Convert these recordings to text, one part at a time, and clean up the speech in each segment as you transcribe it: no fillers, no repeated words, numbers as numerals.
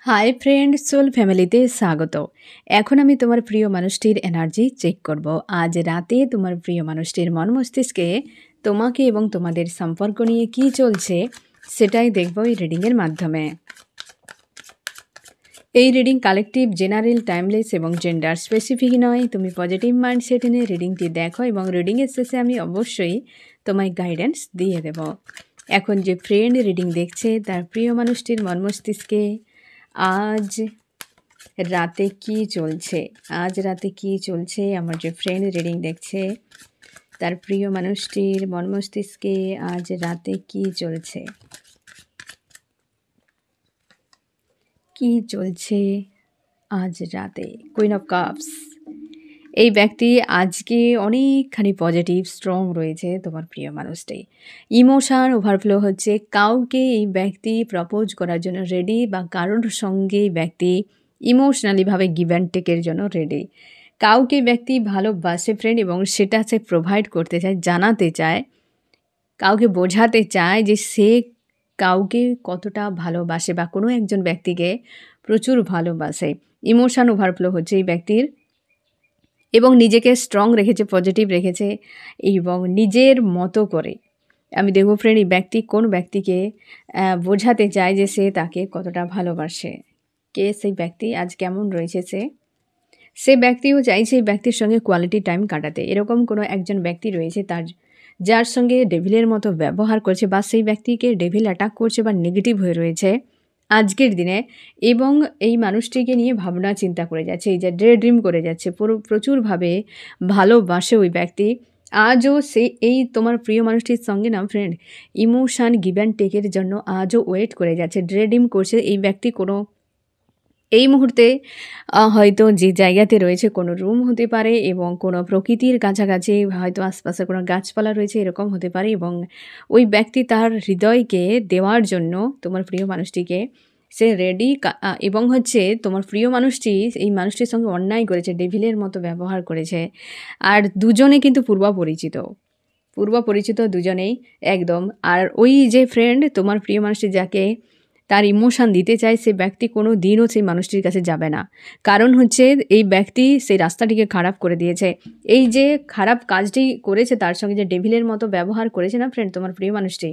Hi friend, soul ফ্যামিলিতে স্বাগত। এখন আমি তোমার প্রিয় মানুষটির এনার্জি চেক করব। আজ রাতে তোমার প্রিয় মানুষটির মন মস্তিষ্কে তোমাকে এবং তোমাদের সম্পর্ক নিয়ে কী চলছে সেটাই দেখব এই রিডিংয়ের মাধ্যমে। এই রিডিং কালেকটিভ, জেনারেল, টাইমলেস এবং জেন্ডার স্পেসিফিক নয়। তুমি পজিটিভ মাইন্ডসেট এনে রিডিংটি দেখো এবং রিডিংয়ের শেষে আমি অবশ্যই তোমায় গাইডেন্স দিয়ে দেব। এখন যে ফ্রেন্ড রিডিং দেখছে তার প্রিয় মানুষটির মন মস্তিষ্কে আজ রাতে কি চলছে, আমার যে ফ্রেন্ড রিডিং দেখছে তার প্রিয় মানুষটির মন মস্তিষ্কে আজ রাতে কি চলছে আজ রাতে। Queen of cups. এই ব্যক্তি আজকে অনেকখানি পজিটিভ, স্ট্রং রয়েছে। তোমার প্রিয় মানুষটি ইমোশন ওভারফ্লো হচ্ছে। কাউকে এই ব্যক্তি প্রপোজ করার জন্য রেডি, বা কারোর সঙ্গে এই ব্যক্তি ইমোশনালিভাবে গিভ অ্যান্ড টেকের জন্য রেডি। কাউকে ব্যক্তি ভালোবাসে ফ্রেন্ড, এবং সেটা সে প্রোভাইড করতে চায়, জানাতে চায়, কাউকে বোঝাতে চায় যে সে কাউকে কতটা ভালোবাসে বা কোনো একজন ব্যক্তিকে প্রচুর ভালোবাসে। ইমোশন ওভারফ্লো হচ্ছে এই ব্যক্তির, এবং নিজেকে স্ট্রং রেখেছে, পজিটিভ রেখেছে এবং নিজের মতো করে। আমি দেখব ফ্রেন্ড এই ব্যক্তি কোন ব্যক্তিকে বোঝাতে চায় যে সে তাকে কতটা ভালোবাসে। কে সেই ব্যক্তি, আজ কেমন রয়েছে সে ব্যক্তিও চাইছে এই ব্যক্তির সঙ্গে কোয়ালিটি টাইম কাটাতে। এরকম কোনো একজন ব্যক্তি রয়েছে যার সঙ্গে ডেভিলের মতো ব্যবহার করছে, বা সেই ব্যক্তিকে ডেভিল অ্যাটাক করছে বা নেগেটিভ হয়ে রয়েছে আজকের দিনে, এবং এই মানুষটিকে নিয়ে ভাবনা চিন্তা করে যাচ্ছে, এই যে ডে ড্রিম করে যাচ্ছে, প্রচুরভাবে ভালোবাসে ওই ব্যক্তি। আজও এই তোমার প্রিয় মানুষটির সঙ্গে না ফ্রেন্ড ইমোশান গিভ অ্যান্ড টেকের জন্য আজও ওয়েট করে যাচ্ছে, ডে ড্রিম করছে। এই ব্যক্তি এই মুহূর্তে হয়তো যে জায়গাতে রয়েছে কোনো রুম হতে পারে, এবং কোনো প্রকৃতির কাছাকাছি হয়তো আশপাশে কোনো গাছপালা রয়েছে, এরকম হতে পারে। এবং ওই ব্যক্তি তার হৃদয়কে দেওয়ার জন্য তোমার প্রিয় মানুষটিকে সে রেডি। এবং তোমার প্রিয় মানুষটি এই মানুষটির সঙ্গে অন্যায় করেছে, ডেভিলের মতো ব্যবহার করেছে। আর দুজনে কিন্তু পূর্ব পরিচিত দুজনেই একদম। আর ওই যে ফ্রেন্ড তোমার প্রিয় মানুষটি যাকে তার ইমোশান দিতে চায়, সে ব্যক্তি কোনো দিনও সেই মানুষটির কাছে যাবে না। কারণ এই ব্যক্তি সেই রাস্তাটিকে খারাপ করে দিয়েছে। এই যে খারাপ কাজটি করেছে, তার সঙ্গে যে ডেভিলের মতো ব্যবহার করেছে না ফ্রেন্ড তোমার প্রিয় মানুষটি,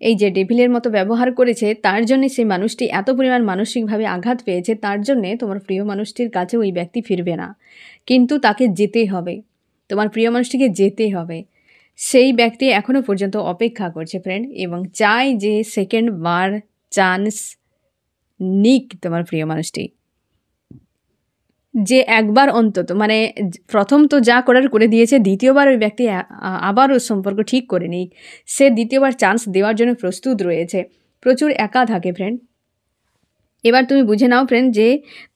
এই যে ডেভিলের মতো ব্যবহার করেছে, তার জন্যে সেই মানুষটি এত পরিমাণ মানসিকভাবে আঘাত পেয়েছে। তার জন্যে তোমার প্রিয় মানুষটির কাছে ওই ব্যক্তি ফিরবে না, কিন্তু তাকে যেতে হবে, তোমার প্রিয় মানুষটিকে যেতে হবে। সেই ব্যক্তি এখনও পর্যন্ত অপেক্ষা করছে ফ্রেন্ড, এবং চাই যে সেকেন্ড বার চান্স নিক তোমার প্রিয় মানুষটি, যে একবার অন্তত, মানে প্রথম তো যা করার করে দিয়েছে, দ্বিতীয়বার ওই ব্যক্তি আবার ওর সম্পর্ক ঠিক করে নিক। সে দ্বিতীয়বার চান্স দেওয়ার জন্য প্রস্তুত রয়েছে। প্রচুর একা থাকে ফ্রেন্ড। এবার তুমি বুঝে নাও ফ্রেন্ড যে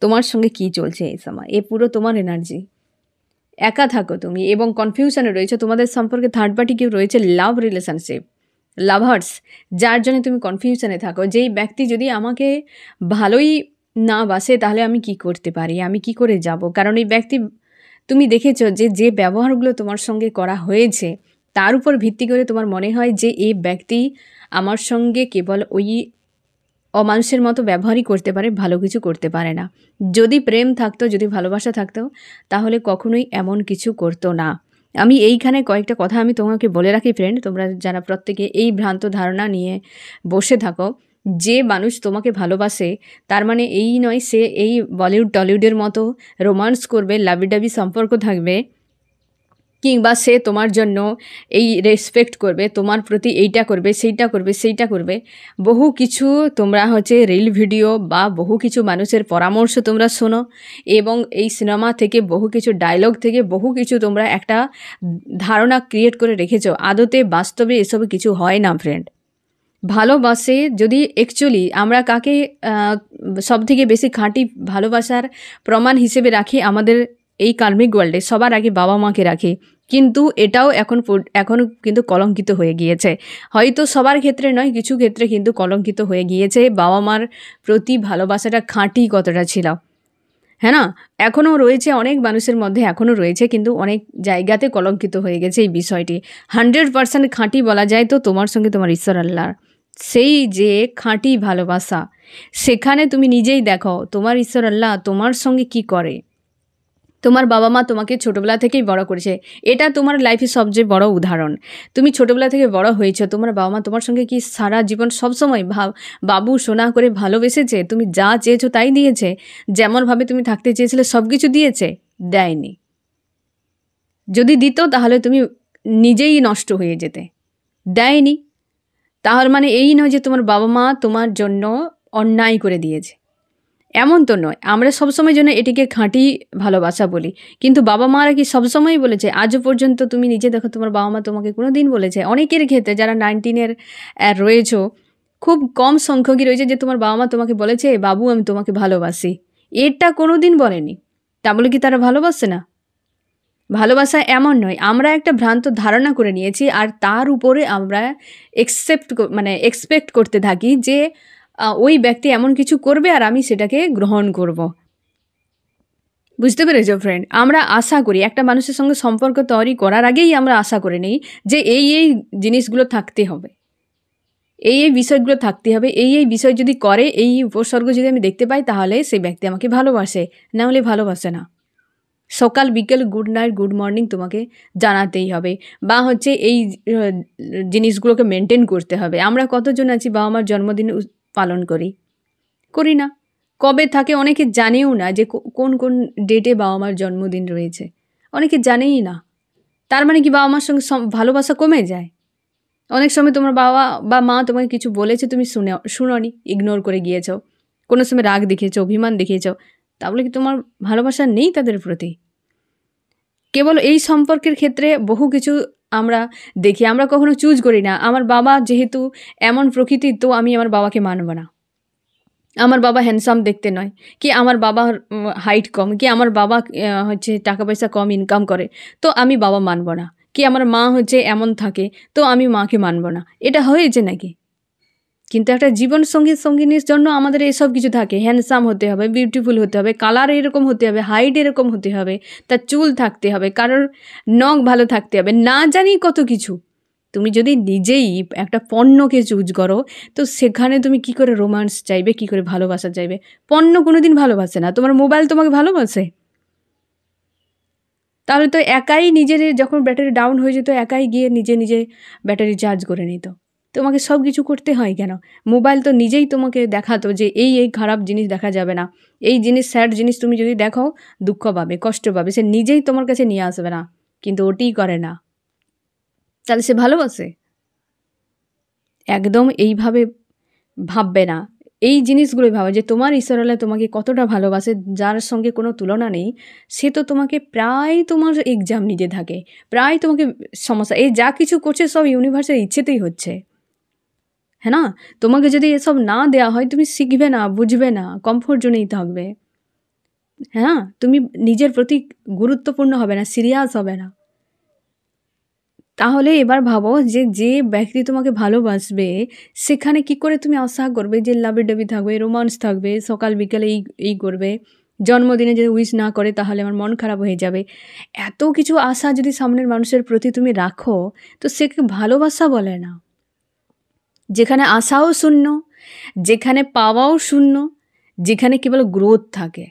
তোমার সঙ্গে কি চলছে এই সময়। এ পুরো তোমার এনার্জি। একা থাকো তুমি, এবং কনফিউশনে রয়েছে। তোমাদের সম্পর্কে থার্ড পার্টি কেউ রয়েছে, লাভ রিলেশনশিপ, লাভার্স, যার জন্য তুমি কনফিউশনে থাকো। যেই ব্যক্তি যদি আমাকে ভালোই না বাসে, তাহলে আমি কি করতে পারি, আমি কি করে যাব। কারণ এই ব্যক্তি, তুমি দেখেছো যে ব্যবহারগুলো তোমার সঙ্গে করা হয়েছে, তার উপর ভিত্তি করে তোমার মনে হয় যে এই ব্যক্তি আমার সঙ্গে কেবল ওই অমানুষের মতো ব্যবহারই করতে পারে, ভালো কিছু করতে পারে না। যদি প্রেম থাকতো, যদি ভালোবাসা থাকতো, তাহলে কখনোই এমন কিছু করতো না। আমি এইখানে কয়েকটা কথা আমি তোমাকে বলে রাখি ফ্রেন্ড, তোমরা যারা প্রত্যেকে এই ভ্রান্ত ধারণা নিয়ে বসে থাকো যে মানুষ তোমাকে ভালোবাসে, তার মানে এই নয় সে এই বলিউড টলিউডের মতো রোমান্স করবে, লাভিডাবি সম্পর্ক থাকবে, কিংবা সে তোমার জন্য এই রেসপেক্ট করবে, তোমার প্রতি এইটা করবে, সেইটা করবে। বহু কিছু তোমরা রিল ভিডিও বা বহু কিছু মানুষের পরামর্শ তোমরা শোনো, এবং এই সিনেমা থেকে বহু কিছু ডায়লগ থেকে বহু কিছু তোমরা একটা ধারণা ক্রিয়েট করে রেখেছো। আদতে বাস্তবে এসব কিছু হয় না ফ্রেন্ড। ভালোবাসে যদি অ্যাকচুয়ালি আমরা কাকে সবথেকে বেশি খাঁটি ভালোবাসার প্রমাণ হিসেবে রাখি, আমাদের এই কার্মিক ওয়ার্ল্ডে সবার আগে বাবা মাকে রাখি। কিন্তু এটাও এখনও কিন্তু কলঙ্কিত হয়ে গিয়েছে। হয়তো সবার ক্ষেত্রে নয়, কিছু ক্ষেত্রে কিন্তু কলঙ্কিত হয়ে গিয়েছে। বাবা মার প্রতি ভালোবাসাটা খাঁটি কতটা ছিল, হ্যাঁ না, এখনও রয়েছে, অনেক মানুষের মধ্যে এখনও রয়েছে, কিন্তু অনেক জায়গাতে কলঙ্কিত হয়ে গেছে এই বিষয়টি। 100% খাঁটি বলা যায় তো তোমার সঙ্গে তোমার ঈশ্বর আল্লাহ, সেই যে খাঁটি ভালোবাসা, সেখানে তুমি নিজেই দেখো তোমার ঈশ্বর আল্লাহ তোমার সঙ্গে কি করে। তোমার বাবা মা তোমাকে ছোটোবেলা থেকেই বড় করেছে, এটা তোমার লাইফের সবচেয়ে বড় উদাহরণ। তুমি ছোটোবেলা থেকে বড় হয়েছো, তোমার বাবা মা তোমার সঙ্গে কি সারা জীবন সবসময় বাবু সোনা করে ভালোবেসেছে? তুমি যা চেয়েছো তাই দিয়েছে? যেমনভাবে তুমি থাকতে চেয়েছিলে সব কিছু দিয়েছে? দেয়নি। যদি দিত তাহলে তুমি নিজেই নষ্ট হয়ে যেতে। দেয়নি। তাহলে মানে এই নয় যে তোমার বাবা মা তোমার জন্য অন্যায় করে দিয়েছে, এমন তো নয়। আমরা সবসময় জন্য এটিকে খাঁটি ভালোবাসা বলি, কিন্তু বাবা মারা কি সবসময়ই বলেছে? আজও পর্যন্ত তুমি নিজে দেখো তোমার বাবা মা তোমাকে কোনো দিন বলেছে? অনেকের ক্ষেত্রে যারা 19-এর রয়েছ, খুব কম সংখ্যকই রয়েছে যে তোমার বাবা মা তোমাকে বলেছে বাবু আমি তোমাকে ভালোবাসি। এটা কোনো দিন বলেনি। তা বলে কি তারা ভালোবাসে না? ভালোবাসা এমন নয়। আমরা একটা ভ্রান্ত ধারণা করে নিয়েছি, আর তার উপরে আমরা এক্সপেক্ট করতে থাকি যে ওই ব্যক্তি এমন কিছু করবে আর আমি সেটাকে গ্রহণ করব। বুঝতে পেরেছো ফ্রেন্ড? আমরা আশা করি একটা মানুষের সঙ্গে সম্পর্ক তৈরি করার আগেই আমরা আশা করে নিই যে এই জিনিসগুলো থাকতে হবে, এই বিষয়গুলো থাকতে হবে, এই বিষয় যদি করে, এই উপসর্গ যদি আমি দেখতে পাই তাহলে সেই ব্যক্তি আমাকে ভালোবাসে, না হলে ভালোবাসে না। সকাল বিকেল গুড নাইট গুড মর্নিং তোমাকে জানাতেই হবে, বা হচ্ছে এই জিনিসগুলোকে মেনটেন করতে হবে। আমরা কতজন আছি বাবা মার জন্মদিন পালন করি না? কবে থাকে অনেকে জানেও না যে কোন কোন ডেটে বাবা মার জন্মদিন রয়েছে, অনেকে জানেই না। তার মানে কি বাবা মার সঙ্গে ভালোবাসা কমে যায়? অনেক সময় তোমার বাবা বা মা তোমাকে কিছু বলেছে, তুমি শুনোনি, ইগনোর করে গিয়েছো, কোনো সময় রাগ দেখিয়েছো, অভিমান দেখিয়েছো, তাহলে কি তোমার ভালোবাসা নেই তাদের প্রতি? কেবল এই সম্পর্কের ক্ষেত্রে বহু কিছু আমরা দেখি, আমরা কখনো চুজ করি না। আমার বাবা যেহেতু এমন প্রকৃতির, তো আমি আমার বাবাকে মানব না। আমার বাবা হ্যান্ডসাম দেখতে নয়, কি আমার বাবার হাইট কম, কি আমার বাবা হচ্ছে টাকা পয়সা কম ইনকাম করে, তো আমি বাবা মানব না। কি আমার মা হচ্ছে এমন থাকে, তো আমি মাকে মানব না। এটা হয়েছে নাকি? কিন্তু একটা জীবন সঙ্গিনীর জন্য আমাদের এসব কিছু থাকে। হ্যান্ডসাম হতে হবে, বিউটিফুল হতে হবে, কালার এরকম হতে হবে, হাইট এরকম হতে হবে, তার চুল থাকতে হবে, কারোর নখ ভালো থাকতে হবে, না জানি কত কিছু। তুমি যদি নিজেই একটা পণ্যকে চুজ করো, তো সেখানে তুমি কি করে রোম্যান্স চাইবে, কি করে ভালোবাসা চাইবে? পণ্য কোনো দিন ভালোবাসে না। তোমার মোবাইল তোমাকে ভালোবাসে? তাহলে তো একাই নিজের, যখন ব্যাটারি ডাউন হয়ে যেত একাই গিয়ে নিজে ব্যাটারি চার্জ করে নিত। তোমাকে সব কিছু করতে হয় কেন? মোবাইল তো নিজেই তোমাকে দেখাতো যে এই খারাপ জিনিস দেখা যাবে না, এই জিনিস স্যাড জিনিস তুমি যদি দেখো দুঃখ পাবে, কষ্ট পাবে, সে নিজেই তোমার কাছে নিয়ে আসবে না, কিন্তু ওটিই করে না। তাহলে সে ভালোবাসে? একদম এইভাবে ভাববে না। এই জিনিসগুলোই ভাবে যে তোমার ঈশ্বরাল্লাহ তোমাকে কতটা ভালোবাসে, যার সঙ্গে কোনো তুলনা নেই। সে তো তোমাকে প্রায় তোমার এক্সাম নিতে থাকে, প্রায় তোমাকে সমস্যা, এই যা কিছু করছে সব ইউনিভার্সের ইচ্ছেতেই হচ্ছে, হ্যাঁ না? তোমাকে যদি এসব না দেওয়া হয় তুমি শিখবে না, বুঝবে না, কমফোর্ট জোনেই থাকবে, হ্যাঁ? তুমি নিজের প্রতি গুরুত্বপূর্ণ হবে না, সিরিয়াস হবে না। তাহলে এবার ভাবো যে ব্যক্তি তোমাকে ভালোবাসবে, সেখানে কি করে তুমি আশা করবে যে লাভি-ডাভি থাকবে, রোমান্স থাকবে, সকাল বিকেলে এই করবে, জন্মদিনে যদি উইশ না করে তাহলে আমার মন খারাপ হয়ে যাবে। এত কিছু আশা যদি সামনের মানুষের প্রতি তুমি রাখো, তো সেকে ভালোবাসা বলে না। যেখানে আশাও শূন্য, যেখানে পাওয়াও শূন্য, যেখানে কেবল গ্রোথ থাকে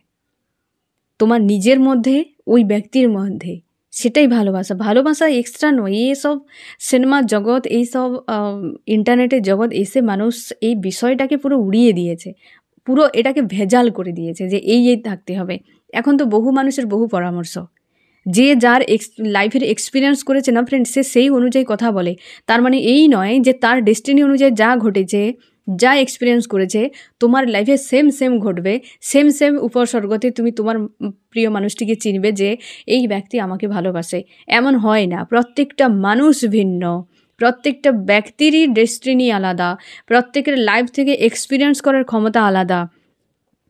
তোমার নিজের মধ্যে, ওই ব্যক্তির মধ্যে, সেটাই ভালোবাসা। ভালোবাসা এক্সট্রা নয়। এইসব সিনেমার জগৎ, এইসব ইন্টারনেটের জগৎ এসে মানুষ এই বিষয়টাকে পুরো উড়িয়ে দিয়েছে, পুরো এটাকে ভেজাল করে দিয়েছে যে এই থাকতে হবে। এখন তো বহু মানুষের বহু পরামর্শ, যে যার লাইফের এক্সপিরিয়েন্স করেছে না ফ্রেন্ড, সে সেই অনুযায়ী কথা বলে। তার মানে এই নয় যে তার ডেস্টিনি অনুযায়ী যা ঘটেছে, যা এক্সপিরিয়েন্স করেছে তোমার লাইফে সেম ঘটবে, সেম উপসর্গতে তুমি তোমার প্রিয় মানুষটিকে চিনবে যে এই ব্যক্তি আমাকে ভালোবাসে। এমন হয় না। প্রত্যেকটা মানুষ ভিন্ন, প্রত্যেকটা ব্যক্তিরই ডেস্টিনি আলাদা, প্রত্যেকের লাইফ থেকে এক্সপিরিয়েন্স করার ক্ষমতা আলাদা।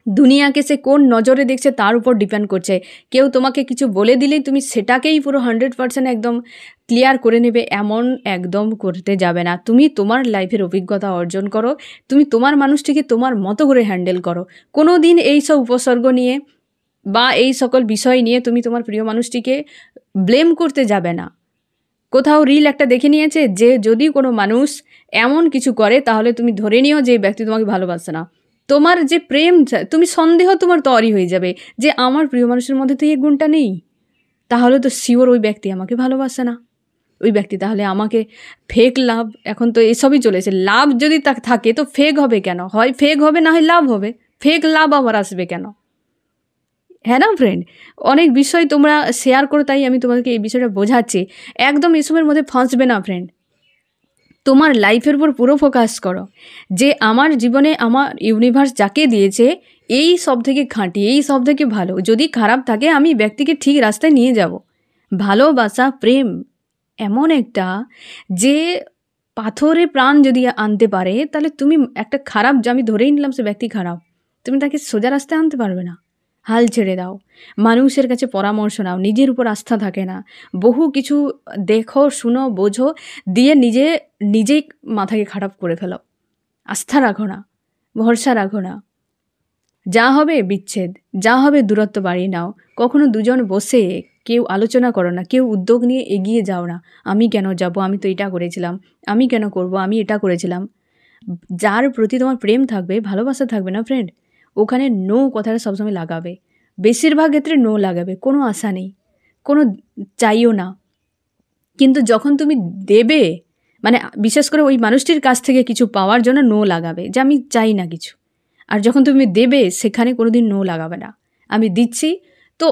দুনিয়াকে সে কোন নজরে দেখছে তার উপর ডিপেন্ড করছে। কেউ তোমাকে কিছু বলে দিলেই তুমি সেটাকেই পুরো 100% একদম ক্লিয়ার করে নেবে, এমন একদম করতে যাবে না। তুমি তোমার লাইফের অভিজ্ঞতা অর্জন করো, তুমি তোমার মানুষটিকে তোমার মতো করে হ্যান্ডেল করো। কোনো দিন এই সব উপসর্গ নিয়ে বা এই সকল বিষয় নিয়ে তুমি তোমার প্রিয় মানুষটিকে ব্লেম করতে যাবে না। কোথাও রিল একটা দেখে নিয়েছে যে যদি কোনো মানুষ এমন কিছু করে তাহলে তুমি ধরে নিও যে এই ব্যক্তি তোমাকে ভালোবাসে না। তোমার যে প্রেম, তুমি সন্দেহ তোমার তৈরি হয়ে যাবে যে আমার প্রিয় মানুষের মধ্যে তো এই গুণটা নেই, তাহলে তো শিওর ওই ব্যক্তি আমাকে ভালোবাসে না। ওই ব্যক্তি তাহলে আমাকে ফেক লাভ, এখন তো এসবই চলেছে। লাভ যদি থাকে তো ফেক হবে কেন? হয় ফেক হবে, না হয় লাভ হবে। ফেক লাভ আবার আসবে কেন? হ্যাঁ না ফ্রেন্ড, অনেক বিষয় তোমরা শেয়ার করো, তাই আমি তোমাদেরকে এই বিষয়টা বোঝাচ্ছি। একদম এসবের মধ্যে ফাঁসবে না ফ্রেন্ড। তোমার লাইফের উপর পুরো ফোকাস করো যে আমার জীবনে আমার ইউনিভার্স যাকে দিয়েছে এই সব থেকে খাঁটি, এই সব থেকে ভালো। যদি খারাপ থাকে আমি ব্যক্তিকে ঠিক রাস্তায় নিয়ে যাব। ভালোবাসা, প্রেম এমন একটা যে পাথরে প্রাণ যদি আনতে পারে, তাহলে তুমি একটা খারাপ, যে আমি ধরেই নিলাম সে ব্যক্তি খারাপ, তুমি তাকে সোজা রাস্তায় আনতে পারবে না। হাল ছেড়ে দাও, মানুষের কাছে পরামর্শ নাও, নিজের উপর আস্থা থাকে না। বহু কিছু দেখো, শুনো, বোঝো, দিয়ে নিজেই মাথাকে খারাপ করে ফেলো। আস্থা রাখো না, ভরসা রাখো না। যা হবে বিচ্ছেদ, যা হবে দূরত্ব বাড়িয়ে নাও। কখনো দুজন বসে কেউ আলোচনা করো না, কেউ উদ্যোগ নিয়ে এগিয়ে যাও না। আমি কেন যাব, আমি তো এটা করেছিলাম, আমি কেন করব, আমি এটা করেছিলাম। যার প্রতি তোমার প্রেম থাকবে, ভালোবাসা থাকবে না ফ্রেন্ড, ওখানে নো কথাটা সবসময় লাগাবে। বেশিরভাগ ক্ষেত্রে নো লাগাবে, কোনো আশা নেই, কোনো চাইও না। কিন্তু যখন তুমি দেবে, মানে বিশেষ করে ওই মানুষটির কাছ থেকে কিছু পাওয়ার জন্য নো লাগাবে, যে আমি চাই না কিছু। আর যখন তুমি দেবে, সেখানে কোনো দিন নো লাগাবে না। আমি দিচ্ছি তো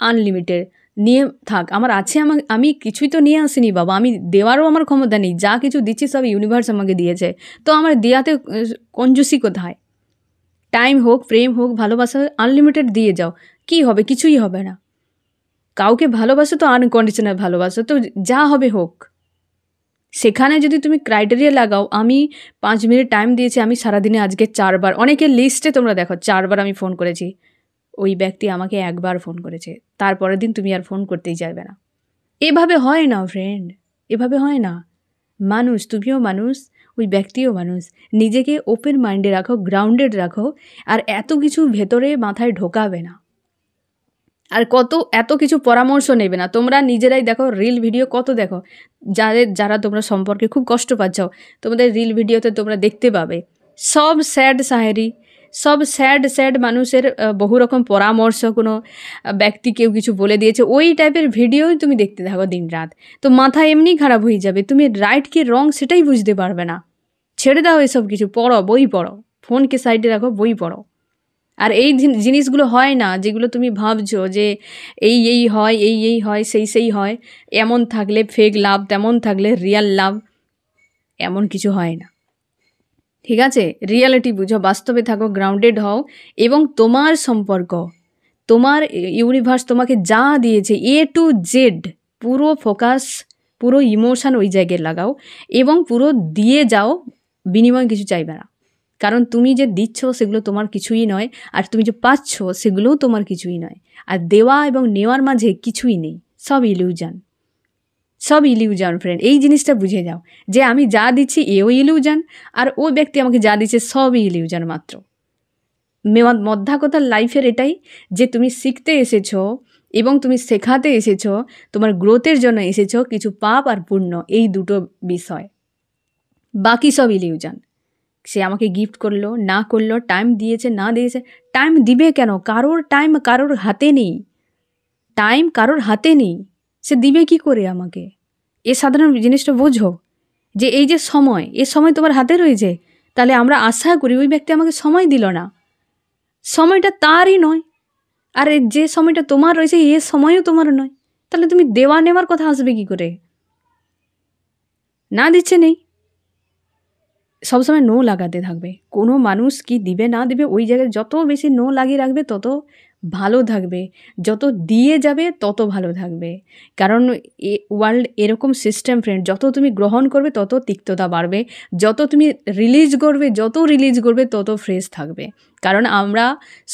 আনলিমিটেড, নিয়ে থাক, আমার আছে, আমি কিছুই তো নিয়ে আসিনি বাবা, আমি দেওয়ারও আমার ক্ষমতা নেই। যা কিছু দিচ্ছি সব ইউনিভার্স আমাকে দিয়েছে, তো আমার দেওয়াতে কঞ্জুসি কোথায়? টাইম হোক, প্রেম হোক, ভালোবাসা আনলিমিটেড দিয়ে যাও, কি হবে? কিছুই হবে না। কাউকে ভালোবাসো তো আনকন্ডিশনাল ভালোবাসো, তো যা হবে হোক। সেখানে যদি তুমি ক্রাইটেরিয়া লাগাও, আমি 5 মিনিট টাইম দিয়েছি, আমি সারাদিনে আজকে 4 বার, অনেকের লিস্টে তোমরা দেখো 4 বার আমি ফোন করেছি, ওই ব্যক্তি আমাকে 1 বার ফোন করেছে, তারপরের দিন তুমি আর ফোন করতেই যাবে না। এভাবে হয় না ফ্রেন্ড, এভাবে হয় না। মানুষ, তুমিও মানুষ, ওই ব্যক্তিও মানুষ। নিজেকে ওপেন মাইন্ডে রাখো, গ্রাউন্ডেড রাখো, আর এত কিছু ভেতরে মাথায় ঢোকাবে না। আর এত কিছু পরামর্শ নেবে না। তোমরা নিজেরাই দেখো, রিল ভিডিও কত দেখো, যারা তোমরা সম্পর্কে খুব কষ্ট পাচ্ছ, তোমাদের রিল ভিডিওতে তোমরা দেখতে পাবে সব স্যাড সাহেরি, সব স্যাড মানুষের বহু রকম পরামর্শ, কোনো ব্যক্তি কেউ কিছু বলে দিয়েছে, ওই টাইপের ভিডিওই তুমি দেখতে থাকো দিন রাত। তো মাথা এমনি খারাপ হয়ে যাবে, তুমি রাইট কি রং সেটাই বুঝতে পারবে না। ছেড়ে দাও এসব কিছু, পড়ো, বই পড়ো, ফোনকে সাইডে রাখো, বই পড়ো। আর এই জিনিসগুলো হয় না যেগুলো তুমি ভাবছো যে এই হয়, এই হয়, সেই হয়, এমন থাকলে ফেক লাভ, তেমন থাকলে রিয়াল লাভ, এমন কিছু হয় না। ঠিক আছে, রিয়ালিটি বুঝো, বাস্তবে থাকো, গ্রাউন্ডেড হও, এবং তোমার সম্পর্ক, তোমার ইউনিভার্স তোমাকে যা দিয়েছে A to Z, পুরো ফোকাস, পুরো ইমোশান ওই জায়গায় লাগাও, এবং পুরো দিয়ে যাও, বিনিময় কিছু চাইবে না। কারণ তুমি যে দিচ্ছ সেগুলো তোমার কিছুই নয়, আর তুমি যে পাচ্ছ সেগুলোও তোমার কিছুই নয়। আর দেওয়া এবং নেওয়ার মাঝে কিছুই নেই, সব ইলিউশন, সব ইলিউশন ফ্রেন্ড। এই জিনিসটা বুঝে যাও যে আমি যা দিচ্ছি এও ইলিউশন, আর ওই ব্যক্তি আমাকে যা দিচ্ছে সবই ইলিউশন মাত্র। মধ্যা কথা লাইফের এটাই যে তুমি শিখতে এসেছো এবং তুমি শেখাতে এসেছো, তোমার গ্রোথের জন্য এসেছো, কিছু পাপ আর পুণ্য, এই দুটো বিষয়, বাকি সব ইলিউশন। সে আমাকে গিফট করলো, না করলো, টাইম দিয়েছে, না দিয়েছে, টাইম দিবে কেন? কারোর টাইম কারোর হাতে নেই, টাইম কারোর হাতে নেই, সে দিবে কি করে আমাকে? এ সাধারণ জিনিসটা বোঝো যে এই যে সময়, এ সময় তোমার হাতে রয়েছে, তাহলে আমরা আশা করি ওই ব্যক্তি আমাকে সময় দিল না, সময়টা তারই নয়। আর যে সময়টা তোমার রয়েছে এ সময়ও তোমার নয়, তাহলে তুমি দেওয়া নেওয়ার কথা আসবে কি করে? না দিচ্ছে নেই, সবসময় নো লাগাতে থাকবে। কোনো মানুষ কি দিবে না দিবে, ওই জায়গায় যত বেশি নো লাগিয়ে রাখবে তত ভালো থাকবে, যত দিয়ে যাবে তত ভালো থাকবে। কারণ ওয়ার্ল্ড এরকম সিস্টেম ফ্রেন্ড, যত তুমি গ্রহণ করবে তত তিক্ততা বাড়বে, যত তুমি রিলিজ করবে তত ফ্রেশ থাকবে। কারণ আমরা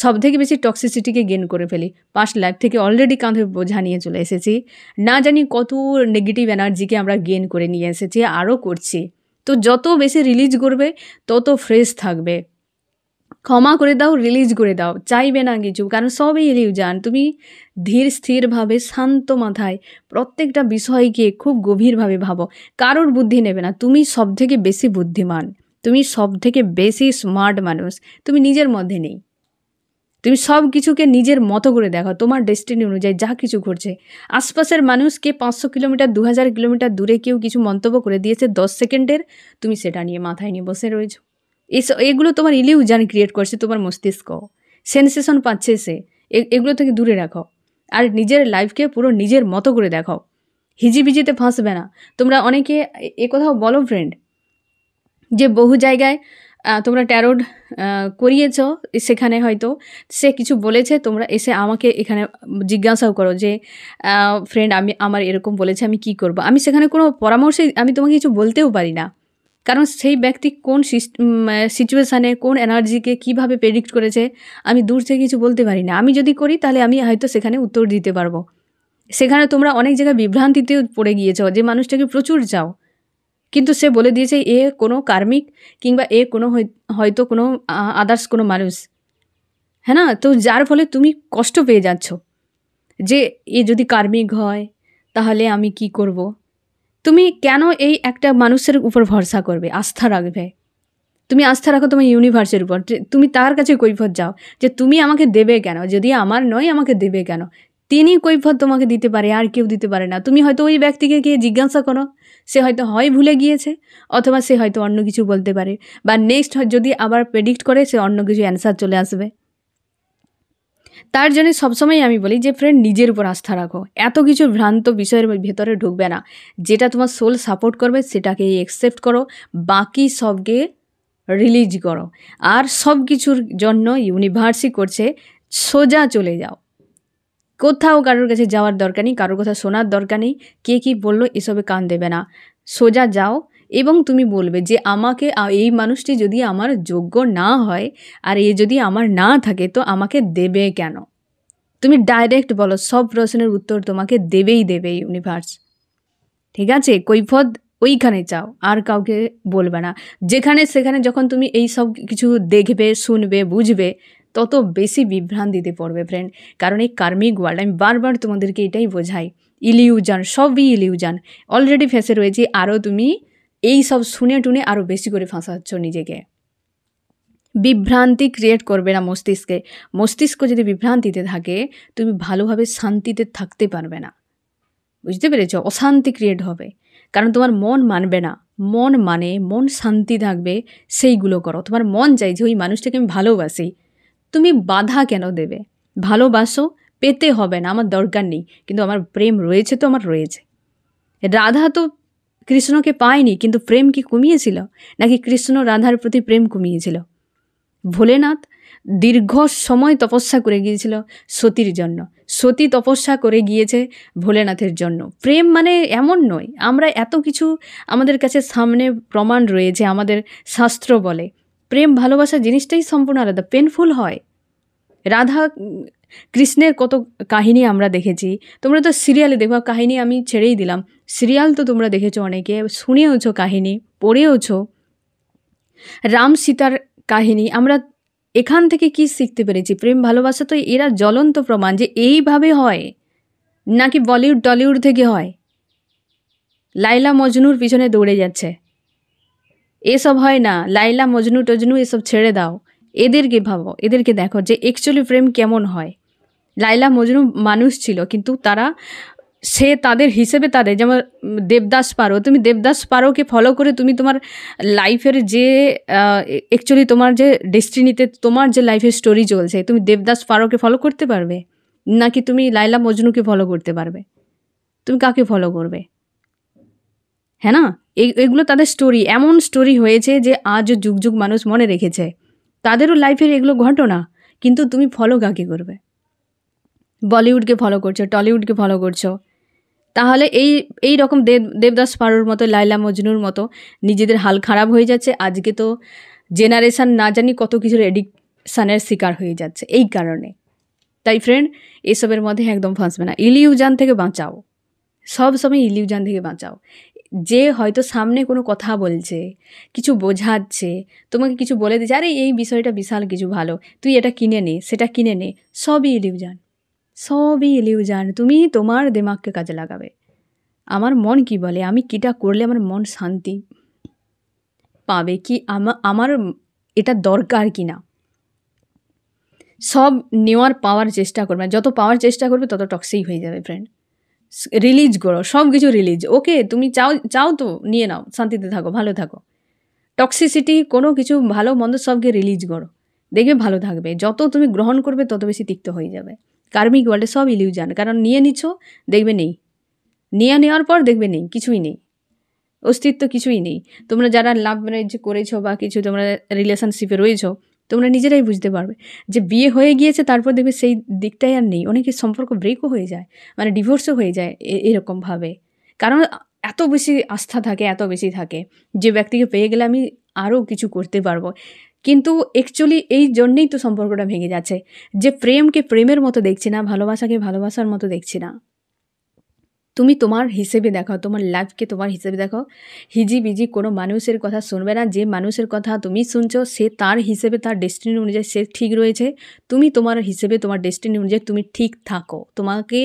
সব থেকে বেশি টক্সিসিটিকে গেন করে ফেলি, পাস্ট লাইফ থেকে অলরেডি কাঁধে বোঝা নিয়ে চলে এসেছি, না জানি কত নেগেটিভ এনার্জিকে আমরা গেন করে নিয়ে এসেছি, আরও করছি। তো যত বেশি রিলিজ করবে তত ফ্রেশ থাকবে। ক্ষমা করে দাও, রিলিজ করে দাও, চাইবে না কিছু, কারণ সবই ইলিউশন। তুমি ধীর স্থিরভাবে শান্ত মাথায় প্রত্যেকটা বিষয়কে খুব গভীরভাবে ভাবো, কারোর বুদ্ধি নেবে না। তুমি সবথেকে বেশি বুদ্ধিমান, তুমি সবথেকে বেশি স্মার্ট মানুষ, তুমি নিজের মধ্যে নেই। তুমি সব কিছুকে নিজের মতো করে দেখো, তোমার ডেস্টিনি অনুযায়ী যা কিছু ঘটছে। আশপাশের মানুষকে 500 কিলোমিটার 2000 কিলোমিটার দূরে কেউ কিছু মন্তব্য করে দিয়েছে 10 সেকেন্ডের, তুমি সেটা নিয়ে মাথায় নিয়ে বসে রয়েছো। এগুলো তোমার ইলিউশন ক্রিয়েট করছে তোমার মস্তিষ্ক, সেন্সেশন পাচ্ছে সে। এগুলো থেকে দূরে রাখো, আর নিজের লাইফকে পুরো নিজের মতো করে দেখো, হিজিবিজিতে ফাঁসবে না। তোমরা অনেকে এ কথাও বলো ফ্রেন্ড, যে বহু জায়গায় তোমরা ট্যারোট করিয়েছ, সেখানে হয়তো সে কিছু বলেছে, তোমরা এসে আমাকে এখানে জিজ্ঞাসাও করো যে ফ্রেন্ড আমার এরকম বলেছে, আমি কি করব। আমি সেখানে কোনো পরামর্শই আমি তোমাকে কিছু বলতেও পারি না, কারণ সেই ব্যক্তি কোন সিচুয়েশানে কোন এনার্জিকে কিভাবে প্রেডিক্ট করেছে আমি দূর থেকে কিছু বলতে পারি না। আমি যদি করি তাহলে আমি হয়তো সেখানে উত্তর দিতে পারবো। সেখানে তোমরা অনেক জায়গায় বিভ্রান্তিতেও পড়ে গিয়েছ, যে মানুষটাকে প্রচুর চাও, কিন্তু সে বলে দিয়েছে এ কোনো কার্মিক, কিংবা এ কোনো হয়তো কোনো আদার্স কোনো মানুষ, হ্যাঁ না? তো যার ফলে তুমি কষ্ট পেয়ে যাচ্ছ যে এ যদি কার্মিক হয় তাহলে আমি কি করব। তুমি কেন এই একটা মানুষের উপর ভরসা করবে, আস্থা রাখবে? তুমি আস্থা রাখো তোমার ইউনিভার্সের উপর, তুমি তার কাছে কৈফিয়ত যাও যে তুমি আমাকে দেবে কেন, যদি আমার নয় আমাকে দেবে কেন। তিনি কৈফিয়ত তোমাকে দিতে পারে, আর কেউ দিতে পারে না। তুমি হয়তো ওই ব্যক্তিকে গিয়ে জিজ্ঞাসা করো, সে হয়তো হয় ভুলে গিয়েছে, অথবা সে হয়তো অন্য কিছু বলতে পারে, বা নেক্সট যদি আবার প্রেডিক্ট করে সে অন্য কিছু অ্যান্সার চলে আসবে। তার জন্য সবসময় আমি বলি যে ফ্রেন্ড, নিজের উপর আস্থা রাখো, এত কিছু ভ্রান্ত বিষয়ের ভেতরে ঢুকবে না। যেটা তোমার সোল সাপোর্ট করবে সেটাকে অ্যাকসেপ্ট করো, বাকি সবকে রিলিজ করো। আর সব কিছুর জন্য ইউনিভার্সই করছে, সোজা চলে যাও, কোথাও কারোর কাছে যাওয়ার দরকার নেই, কারোর কথা শোনার দরকার নেই, কে কী বললো এসবে কান দেবে না। সোজা যাও এবং তুমি বলবে যে আমাকে এই মানুষটি যদি আমার যোগ্য না হয়, আর এ যদি আমার না থাকে, তো আমাকে দেবে কেন। তুমি ডাইরেক্ট বলো, সব প্রশ্নের উত্তর তোমাকে দেবেই দেবে ইউনিভার্স। ঠিক আছে? কৈফিয়ত ওইখানে চাও, আর কাউকে বলবে না। যেখানে সেখানে যখন তুমি এই সব কিছু দেখবে, শুনবে, বুঝবে, তত বেশি বিভ্রান্তিতে পড়বে ফ্রেন্ড। কারণ এই কার্মিক ওয়ার্ল্ড, আমি বারবার তোমাদেরকে এটাই বোঝাই, ইলিউশন, সবই ইলিউশন। অলরেডি ফেঁসে রয়েছি, আরও তুমি এই সব শুনে টুনে আরও বেশি করে ফাঁসাচ্ছ নিজেকে। বিভ্রান্তি ক্রিয়েট করবে না মস্তিষ্কে। মস্তিষ্ক যদি বিভ্রান্তিতে থাকে, তুমি ভালোভাবে শান্তিতে থাকতে পারবে না। বুঝতে পেরেছ? অশান্তি ক্রিয়েট হবে, কারণ তোমার মন মানবে না। মন শান্তি থাকবে, সেইগুলো করো। তোমার মন চাই যে ওই মানুষটাকে আমি ভালোবাসি, তুমি বাধা কেন দেবে? ভালোবাসো, পেতে হবে না, আমার দরকার নেই, কিন্তু আমার প্রেম রয়েছে তো আমার রয়েছে। রাধা তো কৃষ্ণকে পায়নি, কিন্তু প্রেম কি কমিয়েছিল? নাকি কৃষ্ণ রাধার প্রতি প্রেম কমিয়েছিল? ভোলেনাথ দীর্ঘ সময় তপস্যা করে গিয়েছিল সতীর জন্য, সতী তপস্যা করে গিয়েছে ভোলেনাথের জন্য। প্রেম মানে এমন নয়, আমরা এত কিছু আমাদের কাছে সামনে প্রমাণ রয়েছে, আমাদের শাস্ত্র বলে প্রেম ভালোবাসা জিনিসটাই সম্পূর্ণ আলাদা, পেনফুল হয়। রাধা কৃষ্ণের কত কাহিনী আমরা দেখেছি, তোমরা তো সিরিয়ালে দেখো, কাহিনী আমি ছেড়েই দিলাম, সিরিয়াল তো তোমরা দেখেছো, অনেকে শুনেওছো, কাহিনী পড়েওছো। রাম সীতার কাহিনী, আমরা এখান থেকে কি শিখতে পেরেছি? প্রেম ভালোবাসা তো এরা জ্বলন্ত প্রমাণ যে এইভাবে হয়, নাকি বলিউড টলিউড থেকে হয়। লাইলা মজনুর পিছনে দৌড়ে যাচ্ছে, এসব হয় না। লাইলা মজনু টজনু এসব ছেড়ে দাও, এদেরকে ভাবো, এদেরকে দেখো যে অ্যাকচুয়ালি প্রেম কেমন হয়। লাইলা মজনু মানুষ ছিল, কিন্তু তারা তাদের হিসেবে তাদের, যেমন দেবদাস পারো, তুমি দেবদাস পারোকে ফলো করে তুমি তোমার লাইফের যে অ্যাকচুয়ালি তোমার যে ডেস্টিনিতে তোমার যে লাইফের স্টোরি চলছে, তুমি দেবদাস পারোকে ফলো করতে পারবে? নাকি তুমি লাইলা মজনুকে ফলো করতে পারবে? তুমি কাকে ফলো করবে? হ্যাঁ না, এগুলো তাদের স্টোরি, এমন স্টোরি হয়েছে যে আজও যুগ যুগ মানুষ মনে রেখেছে, তাদেরও লাইফের এগুলো ঘটনা। কিন্তু তুমি ফলো কাকে করবে? বলিউডকে ফলো করছো, টলিউডকে ফলো করছো, তাহলে এই রকম দেবদাস পারোর মতো, লাইলা মজনুর মতো নিজেদের হাল খারাপ হয়ে যাচ্ছে। আজকে তো জেনারেশান না জানি কত কিছুর এডিকশানের শিকার হয়ে যাচ্ছে এই কারণে। তাই ফ্রেন্ড, এসবের মধ্যে একদম ফাঁসবে না, ইলিউশন থেকে বাঁচাও, সব সময় ইলিউশন থেকে বাঁচাও। যে হয়তো সামনে কোনো কথা বলছে, কিছু বোঝাচ্ছে, তোমাকে কিছু বলে দিচ্ছে, আরে এই বিষয়টা বিশাল কিছু ভালো, তুই এটা কিনে নে, সেটা কিনে নে, সবই ইলিউশন, সবই ইলিউশন। তুমি তোমার দিমাগকে কাজে লাগাবে। আমার মন কি বলে, আমি কিটা করলে আমার মন শান্তি পাবে, কি আমার এটা দরকার কি না, সব নেওয়ার পাওয়ার চেষ্টা করবে। যত পাওয়ার চেষ্টা করবে তত টক্সিক হয়ে যাবে ফ্রেন্ড। রিলিজ করো, সব কিছু রিলিজ। ওকে, তুমি চাও তো নিয়ে নাও, শান্তিতে থাকো, ভালো থাকো। টক্সিসিটি কোনো কিছু ভালো মন্দ সবকে রিলিজ করো, দেখবে ভালো থাকবে। যত তুমি গ্রহণ করবে তত বেশি তিক্ত হয়ে যাবে। কার্মিক ওয়ার্ল্ডে সব ইলিউশন, কারণ নিয়ে নিচ্ছ, দেখবে নেই, নেওয়ার পর দেখবে নেই, কিছুই নেই, অস্তিত্ব কিছুই নেই। তোমরা যারা লাভ ম্যারেজ করেছো বা কিছু তোমরা রিলেশনশিপে রয়েছো, তোমরা নিজেরাই বুঝতে পারবে যে বিয়ে হয়ে গিয়েছে, তারপর দেখবে সেই দিকটাই আর নেই। অনেকের সম্পর্ক ব্রেকও হয়ে যায়, মানে ডিভোর্সও হয়ে যায় এরকমভাবে। কারণ এত বেশি আস্থা থাকে, এত বেশি থাকে যে ব্যক্তিকে পেয়ে গেলে আমি আরও কিছু করতে পারবো। কিন্তু অ্যাকচুয়ালি এই জন্যেই তো সম্পর্কটা ভেঙে যাচ্ছে, যে প্রেমকে প্রেমের মতো দেখছি না, ভালোবাসাকে ভালোবাসার মতো দেখছি না। তুমি তোমার হিসেবে দেখো, তোমার লাইফকে তোমার হিসেবে দেখো। হিজিবিজি কোনো মানুষের কথা শুনবে না। যে মানুষের কথা তুমি শুনছো সে তার হিসেবে, তার ডেস্টিনি অনুযায়ী সে ঠিক রয়েছে। তুমি তোমার হিসেবে, তোমার ডেস্টিনি অনুযায়ী তুমি ঠিক থাকো। তোমাকে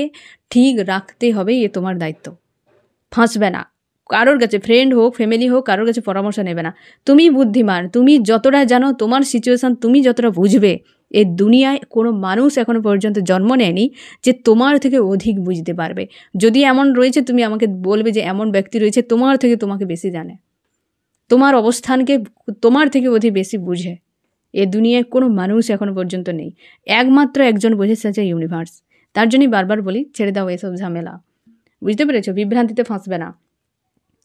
ঠিক রাখতে হবে, এ তোমার দায়িত্ব। ফাঁসবে না কারোর কাছে, ফ্রেন্ড হোক, ফ্যামিলি হোক, কারোর কাছে পরামর্শ নেবে না। তুমি বুদ্ধিমান, তুমি যতটা জানো, তোমার সিচুয়েশান তুমি যতটা বুঝবে, এই দুনিয়ায় কোনো মানুষ এখনও পর্যন্ত জন্ম নেয়নি যে তোমার থেকে অধিক বুঝতে পারবে। যদি এমন রয়েছে, তুমি আমাকে বলবে যে এমন ব্যক্তি রয়েছে তোমার থেকে তোমাকে বেশি জানে, তোমার অবস্থানকে তোমার থেকে অধিক বেশি বুঝে। এ দুনিয়ায় কোনো মানুষ এখনও পর্যন্ত নেই, একমাত্র একজন বুঝেছে, আছে ইউনিভার্স। তার জন্যই বারবার বলি, ছেড়ে দাও এসব ঝামেলা। বুঝতে পেরেছো? বিভ্রান্তিতে ফাঁসবে না।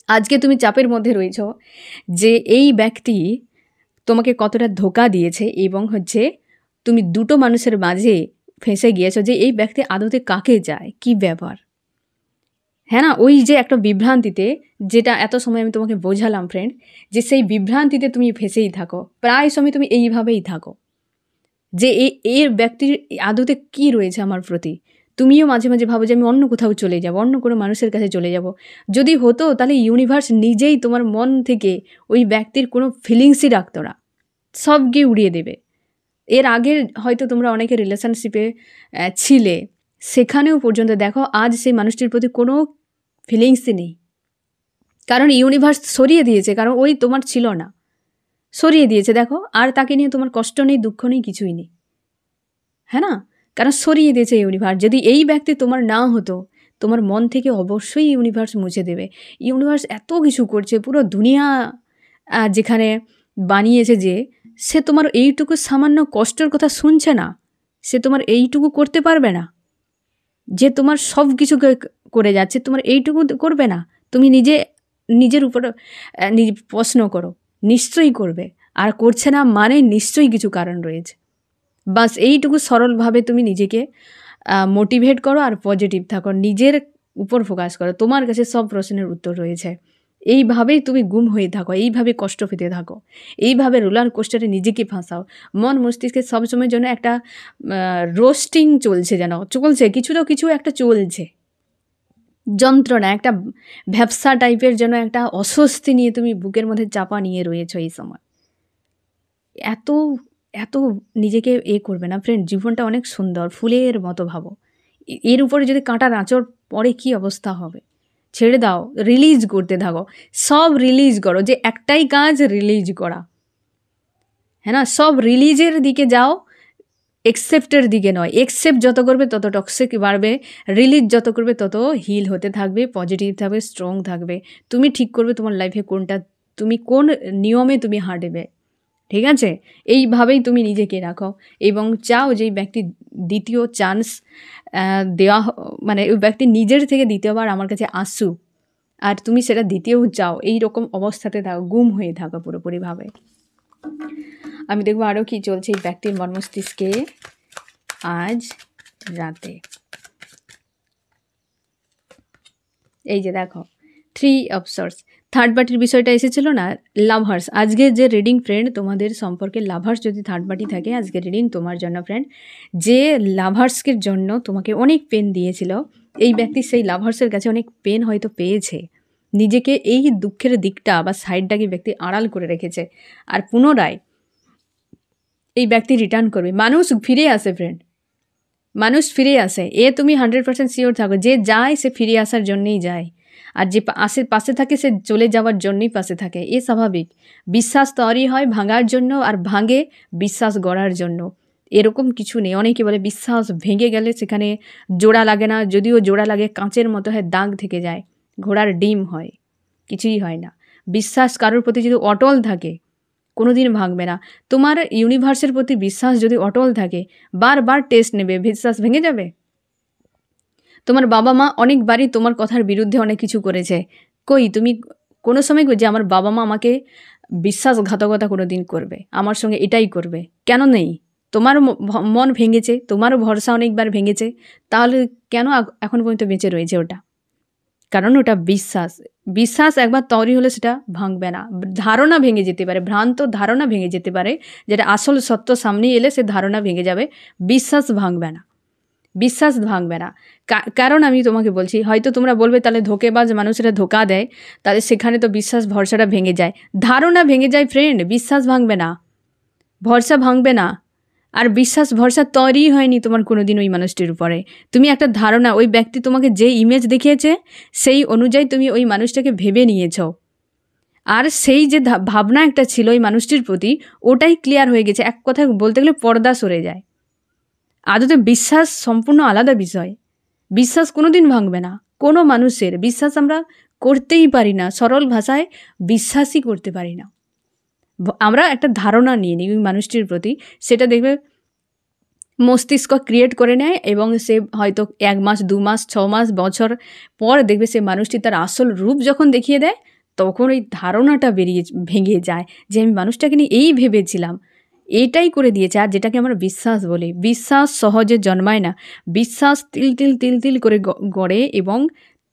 আজকে তুমি চাপের মধ্যে রয়েছ যে এই ব্যক্তি তোমাকে কতটা ধোঁকা দিয়েছে, এবং তুমি দুটো মানুষের মাঝে ফেঁসে গিয়েছো যে এই ব্যক্তি আদতে কাকে যায়, কি ব্যাপার। হ্যাঁ না, ওই যে একটা বিভ্রান্তিতে, যেটা এত সময় আমি তোমাকে বোঝালাম ফ্রেন্ড, যে সেই বিভ্রান্তিতে তুমি ফেঁসেই থাকো, প্রায় সময় তুমি এইভাবেই থাকো যে এর ব্যক্তির আদতে কি রয়েছে আমার প্রতি। তুমিও মাঝে মাঝে ভাবো যে আমি অন্য কোথাও চলে যাব, অন্য কোনো মানুষের কাছে চলে যাব। যদি হতো তাহলে ইউনিভার্স নিজেই তোমার মন থেকে ওই ব্যক্তির কোনো ফিলিংসই রাখতো না, সবকে উড়িয়ে দেবে। এর আগে হয়তো তোমরা অনেকে রিলেশনশিপে ছিলে, সেখানেও পর্যন্ত দেখো আজ সেই মানুষটির প্রতি কোনো ফিলিংসই নেই, কারণ ইউনিভার্স সরিয়ে দিয়েছে, কারণ ওই তোমার ছিল না, সরিয়ে দিয়েছে। দেখো, আর তাকে নিয়ে তোমার কষ্ট নেই, দুঃখ নেই, কিছুই নেই। হ্যাঁ না, কারণ সরিয়ে দিয়েছে ইউনিভার্স। যদি এই ব্যক্তি তোমার না হতো, তোমার মন থেকে অবশ্যই ইউনিভার্স মুছে দেবে। ইউনিভার্স এত কিছু করছে, পুরো দুনিয়া যেখানে বানিয়েছে, যে সে তোমার এইটুকু সামান্য কষ্টের কথা শুনছে না, সে তোমার এইটুকু করতে পারবে না? যে তোমার সব কিছু করে যাচ্ছে, তোমার এইটুকু করবে না? তুমি নিজের উপর প্রশ্ন করো, নিশ্চয়ই করবে। আর করছে না মানে নিশ্চয়ই কিছু কারণ রয়েছে। বাস এইটুকু সরলভাবে তুমি নিজেকে মোটিভেট করো আর পজিটিভ থাকো, নিজের উপর ফোকাস করো, তোমার কাছে সব প্রশ্নের উত্তর রয়েছে। এইভাবেই তুমি গুম হয়ে থাকো, এইভাবে কষ্ট পেতে থাকো, এইভাবে রোলার কোস্টারে নিজেকে ফাঁসাও। মন মস্তিষ্কে সবসময়ের জন্য একটা রোস্টিং চলছে, যেন চলছে কিছু তো কিছু একটা চলছে, যন্ত্রণা, একটা ভ্যাবসা টাইপের যেন একটা অস্বস্তি নিয়ে তুমি বুকের মধ্যে চাপা নিয়ে রয়েছো এই সময়। এত এত নিজেকে করবে না ফ্রেন্ড। জীবনটা অনেক সুন্দর, ফুলের মতো ভাবো। এর উপরে যদি কাঁটার আঁচড় পরে কি অবস্থা হবে। ছেড়ে দাও, রিলিজ করতে থাকো, সব রিলিজ করো। যে একটাই কাজ, রিলিজ করা। হ্যাঁ না, সব রিলিজের দিকে যাও, একসেপ্টের দিকে নয়। একসেপ্ট যত করবে তত টক্সিক বাড়বে, রিলিজ যত করবে তত হিল হতে থাকবে, পজিটিভ থাকবে, স্ট্রং থাকবে। তুমি ঠিক করবে তোমার লাইফে কোনটা, তুমি কোন নিয়মে তুমি হাঁটবে। ঠিক আছে, এইভাবেই তুমি নিজেকে রাখো এবং চাও যে এই ব্যক্তি দ্বিতীয় চান্স দেওয়া, মানে ওই ব্যক্তি নিজের থেকে দ্বিতীয়বার আমার কাছে আসুক, আর তুমি সেটা দিতেও চাও। এই রকম অবস্থাতে থাকো, গুম হয়ে থাকো পুরোপুরিভাবে। আমি দেখবো আরও কি চলছে এই ব্যক্তির মর্মস্তিষ্কে আজ রাতে। এই যে দেখো, 3 অফ সোর্স, থার্ড পার্টির বিষয়টা এসেছিল না, লাভার্স। আজকের যে রিডিং ফ্রেন্ড, তোমাদের সম্পর্কে লাভার্স যদি থার্ড পার্টি থাকে, আজকের রিডিং তোমার জন্য ফ্রেন্ড। যে লাভার্সকের জন্য তোমাকে অনেক পেন দিয়েছিল, এই ব্যক্তি সেই লাভার্সের কাছে অনেক পেন হয়তো পেয়েছে, নিজেকে এই দুঃখের দিকটা বা সাইডটাকে ব্যক্তি আড়াল করে রেখেছে, আর পুনরায় এই ব্যক্তি রিটার্ন করবে। মানুষ ফিরে আসে ফ্রেন্ড, মানুষ ফিরে আসে, এ তুমি 100% শিওর থাকো। যে যায় সে ফিরে আসার জন্যই যায়, আর যে পাশে থাকে সে চলে যাওয়ার জন্যই পাশে থাকে, এ স্বাভাবিক। বিশ্বাস তৈরি হয় ভাঙার জন্য, আর ভাঙে বিশ্বাস গড়ার জন্য। এরকম কিছু নেই। অনেকে বলে বিশ্বাস ভেঙে গেলে সেখানে জোড়া লাগে না, যদিও জোড়া লাগে কাঁচের মতো হয়, দাগ থেকে যায়, ঘোড়ার ডিম হয়, কিছুই হয় না। বিশ্বাস কারোর প্রতি যদি অটল থাকে কোনো দিন ভাঙবে না। তোমার ইউনিভার্সের প্রতি বিশ্বাস যদি অটল থাকে, বারবার টেস্ট নেবে, বিশ্বাস ভেঙে যাবে? তোমার বাবা মা অনেকবারই তোমার কথার বিরুদ্ধে অনেক কিছু করেছে, কই তুমি কোনো সময় যে আমার বাবা মা আমাকে বিশ্বাসঘাতকতা কোনো দিন করবে, আমার সঙ্গে এটাই করবে? কেন নেই? তোমারও মন ভেঙেছে, তোমারও ভরসা অনেকবার ভেঙেছে, তাহলে কেন এখন পর্যন্ত বেঁচে রয়েছে ওটা? কারণ ওটা বিশ্বাস। বিশ্বাস একবার তৈরি হলে সেটা ভাঙবে না। ধারণা ভেঙে যেতে পারে, ভ্রান্ত ধারণা ভেঙে যেতে পারে, যেটা আসল সত্য সামনে এলে সে ধারণা ভেঙে যাবে, বিশ্বাস ভাঙবে না। বিশ্বাস ভাঙবে না। কারণ আমি তোমাকে বলছি, হয়তো তোমরা বলবে তাহলে ধোঁকেবাজ মানুষেরা ধোঁকা দেয়, তাহলে সেখানে তো বিশ্বাস ভরসাটা ভেঙে যায়। ধারণা ভেঙে যায় ফ্রেন্ড, বিশ্বাস ভাঙবে না, ভরসা ভাঙবে না। আর বিশ্বাস ভরসা তৈরিই হয়নি তোমার কোনো দিন ওই মানুষটির উপরে। তুমি একটা ধারণা, ওই ব্যক্তি তোমাকে যে ইমেজ দেখিয়েছে সেই অনুযায়ী তুমি ওই মানুষটাকে ভেবে নিয়েছ, আর সেই যে ভাবনা একটা ছিল ওই মানুষটির প্রতি, ওটাই ক্লিয়ার হয়ে গেছে। এক কথায় বলতে গেলে পর্দা সরে যায়। আদতে বিশ্বাস সম্পূর্ণ আলাদা বিষয়। বিশ্বাস কোনো দিন ভাঙবে না কোনো মানুষের। বিশ্বাস আমরা করতেই পারি না, সরল ভাষায় বিশ্বাসই করতে পারি না। আমরা একটা ধারণা নিয়ে নিই ওই মানুষটির প্রতি, সেটা দেখবে মস্তিষ্ক ক্রিয়েট করে নেয়, এবং সে হয়তো 1 মাস 2 মাস 6 মাস বছর পর দেখবে সে মানুষটি তার আসল রূপ যখন দেখিয়ে দেয়, তখন ওই ধারণাটা ভেঙে যায় যে আমি মানুষটাকে নিয়ে এই ভেবেছিলাম, এইটাই করে দিয়েছে। আর যেটাকে আমরা বিশ্বাস বলি, বিশ্বাস সহজে জন্মায় না। বিশ্বাস তিল তিল তিল তিল করে গড়ে, এবং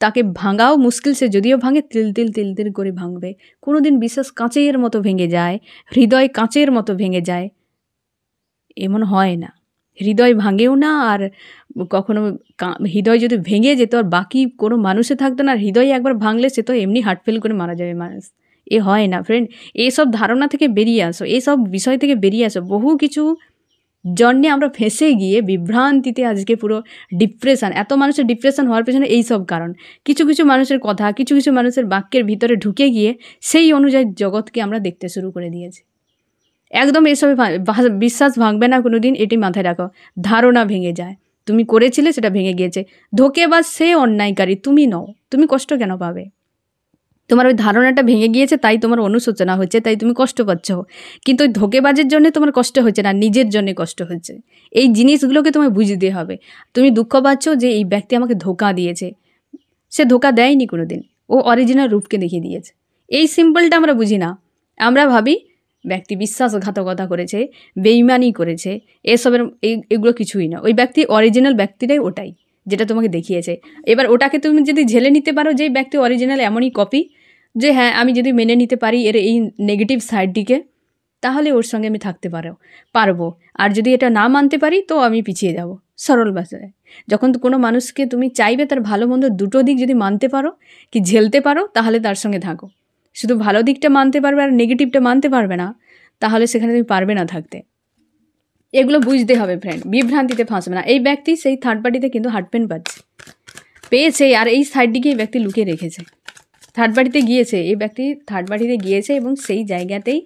তাকে ভাঙাও মুশকিল। সে যদিও ভাঙে, তিল তিল তিল তিল করে ভাঙবে। কোনো দিন বিশ্বাস কাঁচের মতো ভেঙে যায়, হৃদয় কাঁচের মতো ভেঙে যায়, এমন হয় না। হৃদয় ভাঙেও না, আর কখনো হৃদয় যদি ভেঙে যেত আর বাকি কোনো মানুষে থাকতো না, হৃদয় একবার ভাঙলে সে তো এমনি হার্ট ফেল করে মারা যাবে মানুষ। এ হয় না ফ্রেন্ড। এইসব ধারণা থেকে বেরিয়ে আসো, এইসব বিষয় থেকে বেরিয়ে আসো। বহু কিছু জন্যে আমরা ফেঁসে গিয়ে বিভ্রান্তিতে আজকে পুরো ডিপ্রেশন, এত মানুষের ডিপ্রেশন হওয়ার পেছনে এইসব কারণ। কিছু কিছু মানুষের কথা, কিছু কিছু মানুষের বাক্যের ভিতরে ঢুকে গিয়ে সেই অনুযায়ী জগৎকে আমরা দেখতে শুরু করে দিয়েছি। একদম এসবে বিশ্বাস ভাঙবে না কোনো দিন, এটি মাথায় রাখো। ধারণা ভেঙে যায়, তুমি করেছিলে সেটা ভেঙে গিয়েছে। ধোঁকেবাজ সে অন্যায়কারী, তুমি নও। তুমি কষ্ট কেন পাবে? তোমার ওই ধারণাটা ভেঙে গিয়েছে, তাই তোমার অনুশোচনা হচ্ছে, তাই তুমি কষ্ট পাচ্ছ। কিন্তু ওই ধোঁকেবাজের জন্য তোমার কষ্ট হচ্ছে না, নিজের জন্য কষ্ট হচ্ছে। এই জিনিসগুলোকে তোমায় বুঝতে হবে। তুমি দুঃখ পাচ্ছ যে এই ব্যক্তি আমাকে ধোঁকা দিয়েছে, সে ধোঁকা দেয়নি কোনো দিন, ও অরিজিনাল রূপকে দেখিয়ে দিয়েছে। এই সিম্পলটা আমরা বুঝি না। আমরা ভাবি ব্যক্তি বিশ্বাসঘাতকতা করেছে, বেইমানি করেছে, এসবের এগুলো কিছুই না। ওই ব্যক্তি অরিজিনাল ব্যক্তিটাই ওটাই, যেটা তোমাকে দেখিয়েছে। এবার ওটাকে তুমি যদি ঝেলে নিতে পারো যে ব্যক্তি অরিজিনাল এমনই কপি, যে হ্যাঁ আমি যদি মেনে নিতে পারি এর এই নেগেটিভ সাইডটিকে, তাহলে ওর সঙ্গে আমি থাকতে পারবো। আর যদি এটা না মানতে পারি তো আমি পিছিয়ে যাব। সরল ভাষায়, যখন কোনো মানুষকে তুমি চাইবে তার ভালো মন্দ দুটো দিক যদি মানতে পারো কি ঝেলতে পারো, তাহলে তার সঙ্গে থাকো। শুধু ভালো দিকটা মানতে পারবে আর নেগেটিভটা মানতে পারবে না, তাহলে সেখানে তুমি পারবে না থাকতে। এগুলো বুঝতে হবে ফ্রেন্ড, বিভ্রান্তিতে ফাঁসবে না। এই ব্যক্তি সেই থার্ড পার্টিতে কিন্তু হার্ট পেন পেয়েছে, আর এই সাইডটিকে এই ব্যক্তি লুকিয়ে রেখেছে। থার্ড পার্টিতে গিয়েছে, এই ব্যক্তি থার্ড পার্টিতে গিয়েছে এবং সেই জায়গাতেই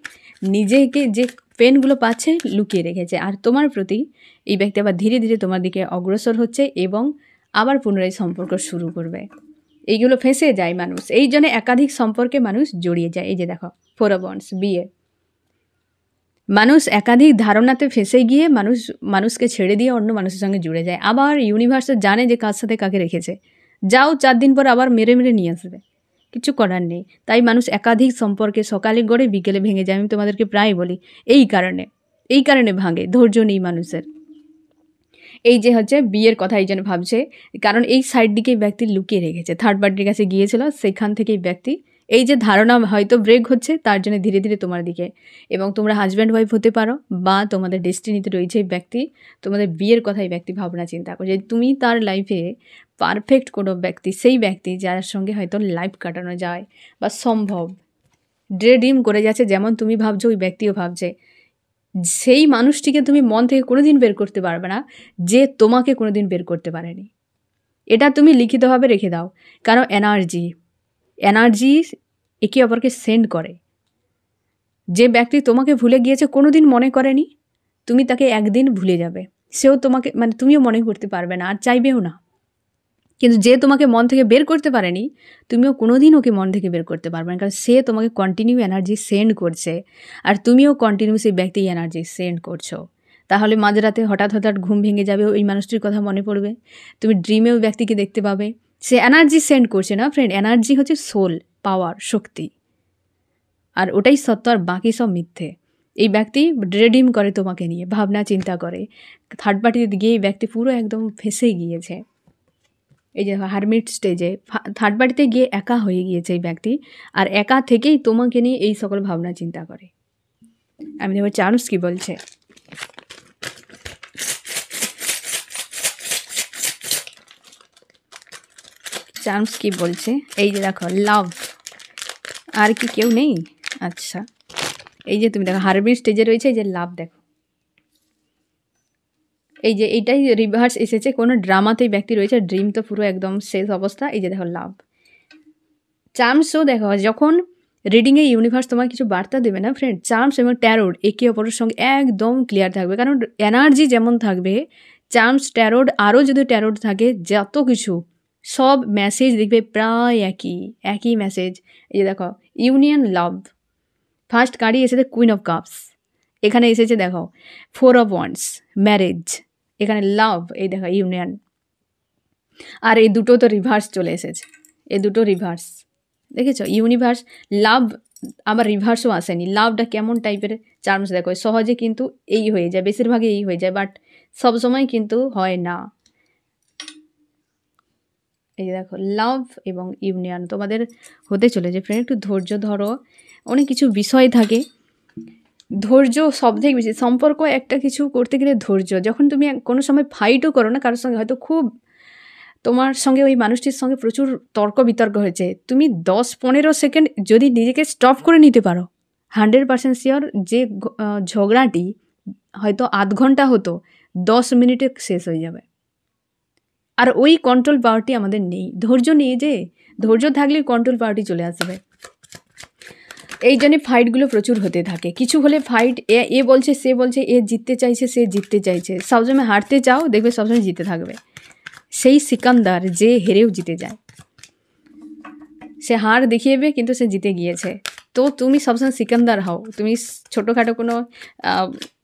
নিজেকে যে পেনগুলো পাচ্ছে লুকিয়ে রেখেছে। আর তোমার প্রতি এই ব্যক্তি আবার ধীরে ধীরে তোমার দিকে অগ্রসর হচ্ছে এবং আবার পুনরায় সম্পর্ক শুরু করবে। এইগুলো ফেঁসে যায় মানুষ, এই জন্য একাধিক সম্পর্কে মানুষ জড়িয়ে যায়। এই যে দেখো 4 of Wands, বিয়ে। মানুষ একাধিক ধারণাতে ফেঁসে গিয়ে মানুষকে ছেড়ে দিয়ে অন্য মানুষের সঙ্গে জুড়ে যায়। আবার ইউনিভার্স জানে যে কার সাথে কাকে রেখেছে, যাও 4 দিন পর আবার মেরে মেরে নিয়ে আসবে, কিছু করার নেই। তাই মানুষ একাধিক সম্পর্কে সকালে গড়ে বিকেলে ভেঙে যায়। আমি তোমাদেরকে প্রায় বলি এই কারণে ভাঙে, ধৈর্য নেই মানুষের। এই যে হচ্ছে বিয়ের কথা এই জন্য ভাবছে, কারণ এই সাইড দিকে ব্যক্তি লুকিয়ে রেখেছে, থার্ড পার্টির কাছে গিয়েছিল, সেখান থেকেই ব্যক্তি এই যে ধারণা হয়তো ব্রেক হচ্ছে তার জন্য ধীরে ধীরে তোমার দিকে, এবং তোমরা হাজব্যান্ড ওয়াইফ হতে পারো, বা তোমাদের ডেস্টিনিতে রয়েছে এই ব্যক্তি, তোমাদের বিয়ের কথা এই ব্যক্তি ভাবনা চিন্তা করছে। তুমি তার লাইফে পারফেক্ট কোনো ব্যক্তি, সেই ব্যক্তি যার সঙ্গে হয়তো লাইফ কাটানো যায় বা সম্ভব, ড্রিম করে যাচ্ছে, যেমন তুমি ভাবছো ওই ব্যক্তিও ভাবছে। সেই মানুষটিকে তুমি মন থেকে কোনোদিন বের করতে পারবে না যে তোমাকে কোনোদিন বের করতে পারেনি। এটা তুমি লিখিতভাবে রেখে দাও, কারণ এনার্জি একে অপরকে সেন্ড করে। যে ব্যক্তি তোমাকে ভুলে গিয়েছে, কোনোদিন মনে করেনি, তুমি তাকে একদিন ভুলে যাবে, সেও তোমাকে মানে তুমিও মনে করতে পারবে না আর চাইবেও না। কিন্তু যে তোমাকে মন থেকে বের করতে পারেনি, তুমিও কোনোদিন ওকে মন থেকে বের করতে পারবে না, কারণ সে তোমাকে কন্টিনিউ এনার্জি সেন্ড করছে, আর তুমিও কন্টিনিউ সেই ব্যক্তি এনার্জি সেন্ড করছো। তাহলে মাঝরাতে হঠাৎ ঘুম ভেঙে যাবে, ওই মানুষটির কথা মনে পড়বে, তুমি ড্রিমে ওই ব্যক্তিকে দেখতে পাবে, সে এনার্জি সেন্ড করছে না ফ্রেন্ড। এনার্জি হচ্ছে সোল, পাওয়ার, শক্তি, আর ওটাই সত্য, আর বাকি সব মিথ্যে। এই ব্যক্তি ড্রিম করে তোমাকে নিয়ে, ভাবনা চিন্তা করে, থার্ড পার্টিতে গিয়ে এই ব্যক্তি পুরো একদম ফেঁসে গিয়েছে। এই যে হারমিট স্টেজে থার্ড পার্টিতে গিয়ে একা হয়ে গিয়েছে এই ব্যক্তি, আর একা থেকেই তোমাকে নিয়ে এই সকল ভাবনা চিন্তা করে। আমি দেখো চার্লস কি বলছে। চার্লস কি বলছে, এই যে দেখো লাভ, আর কি কেউ নেই? আচ্ছা, এই যে তুমি দেখো হারমিট স্টেজে রয়েছে, এই যে লাভ দেখো, এই যে এইটাই রিভার্স এসেছে, কোনো ড্রামাতেই ব্যক্তি রয়েছে, ড্রিম তো পুরো একদম শেষ অবস্থা। এই যে দেখো লাভ। চার্মসও দেখো, যখন রিডিংয়ে ইউনিভার্স তোমার কিছু বার্তা দেবে না ফ্রেন্ড, চার্মস এবং ট্যারোড একে অপরের সঙ্গে একদম ক্লিয়ার থাকবে, কারণ এনার্জি যেমন থাকবে, চার্মস, ট্যারোড, আরও যদি ট্যারোড থাকে, যত কিছু সব মেসেজ দেখবে প্রায় একই মেসেজ। এই যে দেখো ইউনিয়ন, লাভ, ফার্স্ট কার্ডই এসেছে কুইন অফ কাপস, এখানে এসেছে দেখো 4 অফ ওয়ান্ডস, ম্যারেজ, এখানে লাভ, এই দেখো ইউনিয়ন, আর এই দুটো তো রিভার্স চলে এসেছে, এই দুটো রিভার্স দেখেছো। ইউনিভার্স, লাভ আবার রিভার্সও আসেনি। লাভটা কেমন টাইপের চার্মস দেখো, সহজে কিন্তু এই হয়ে যায়, বেশিরভাগই এই হয়ে যায়, বাট সবসময় কিন্তু হয় না। এই যে দেখো লাভ এবং ইউনিয়ন তোমাদের হতে চলেছে ফ্রেন্ড। একটু ধৈর্য ধরো, অনেক কিছু বিষয় থাকে, ধৈর্য সব থেকে বেশি। সম্পর্ক একটা কিছু করতে গেলে ধৈর্য, যখন তুমি কোনো সময় ফাইটও করো না কারোর সঙ্গে, হয়তো খুব তোমার সঙ্গে ওই মানুষটির সঙ্গে প্রচুর তর্ক বিতর্ক হয়েছে, তুমি 10-15 সেকেন্ড যদি নিজেকে স্টপ করে নিতে পারো, 100% শিওর যে ঝগড়াটি হয়তো আধ ঘন্টা হতো, 10 মিনিটে শেষ হয়ে যাবে। আর ওই কন্ট্রোল পাওয়ারটি আমাদের নেই, ধৈর্য নেই, যে ধৈর্য থাকলে কন্ট্রোল পাওয়ারটি চলে আসবে। এই জন্যে ফাইটগুলো প্রচুর হতে থাকে, কিছু হলে ফাইট, এ বলছে, সে বলছে, এ জিততে চাইছে, সে জিততে চাইছে, সবসময় হারতে চাও, দেখবে সবসময় জিতে থাকবে। সেই সিকান্দার যে হেরেও জিতে যায়, সে হার দেখিয়েবে কিন্তু সে জিতে গিয়েছে। তো তুমি সবসময় সিকান্দার হও, তুমি ছোটোখাটো কোনো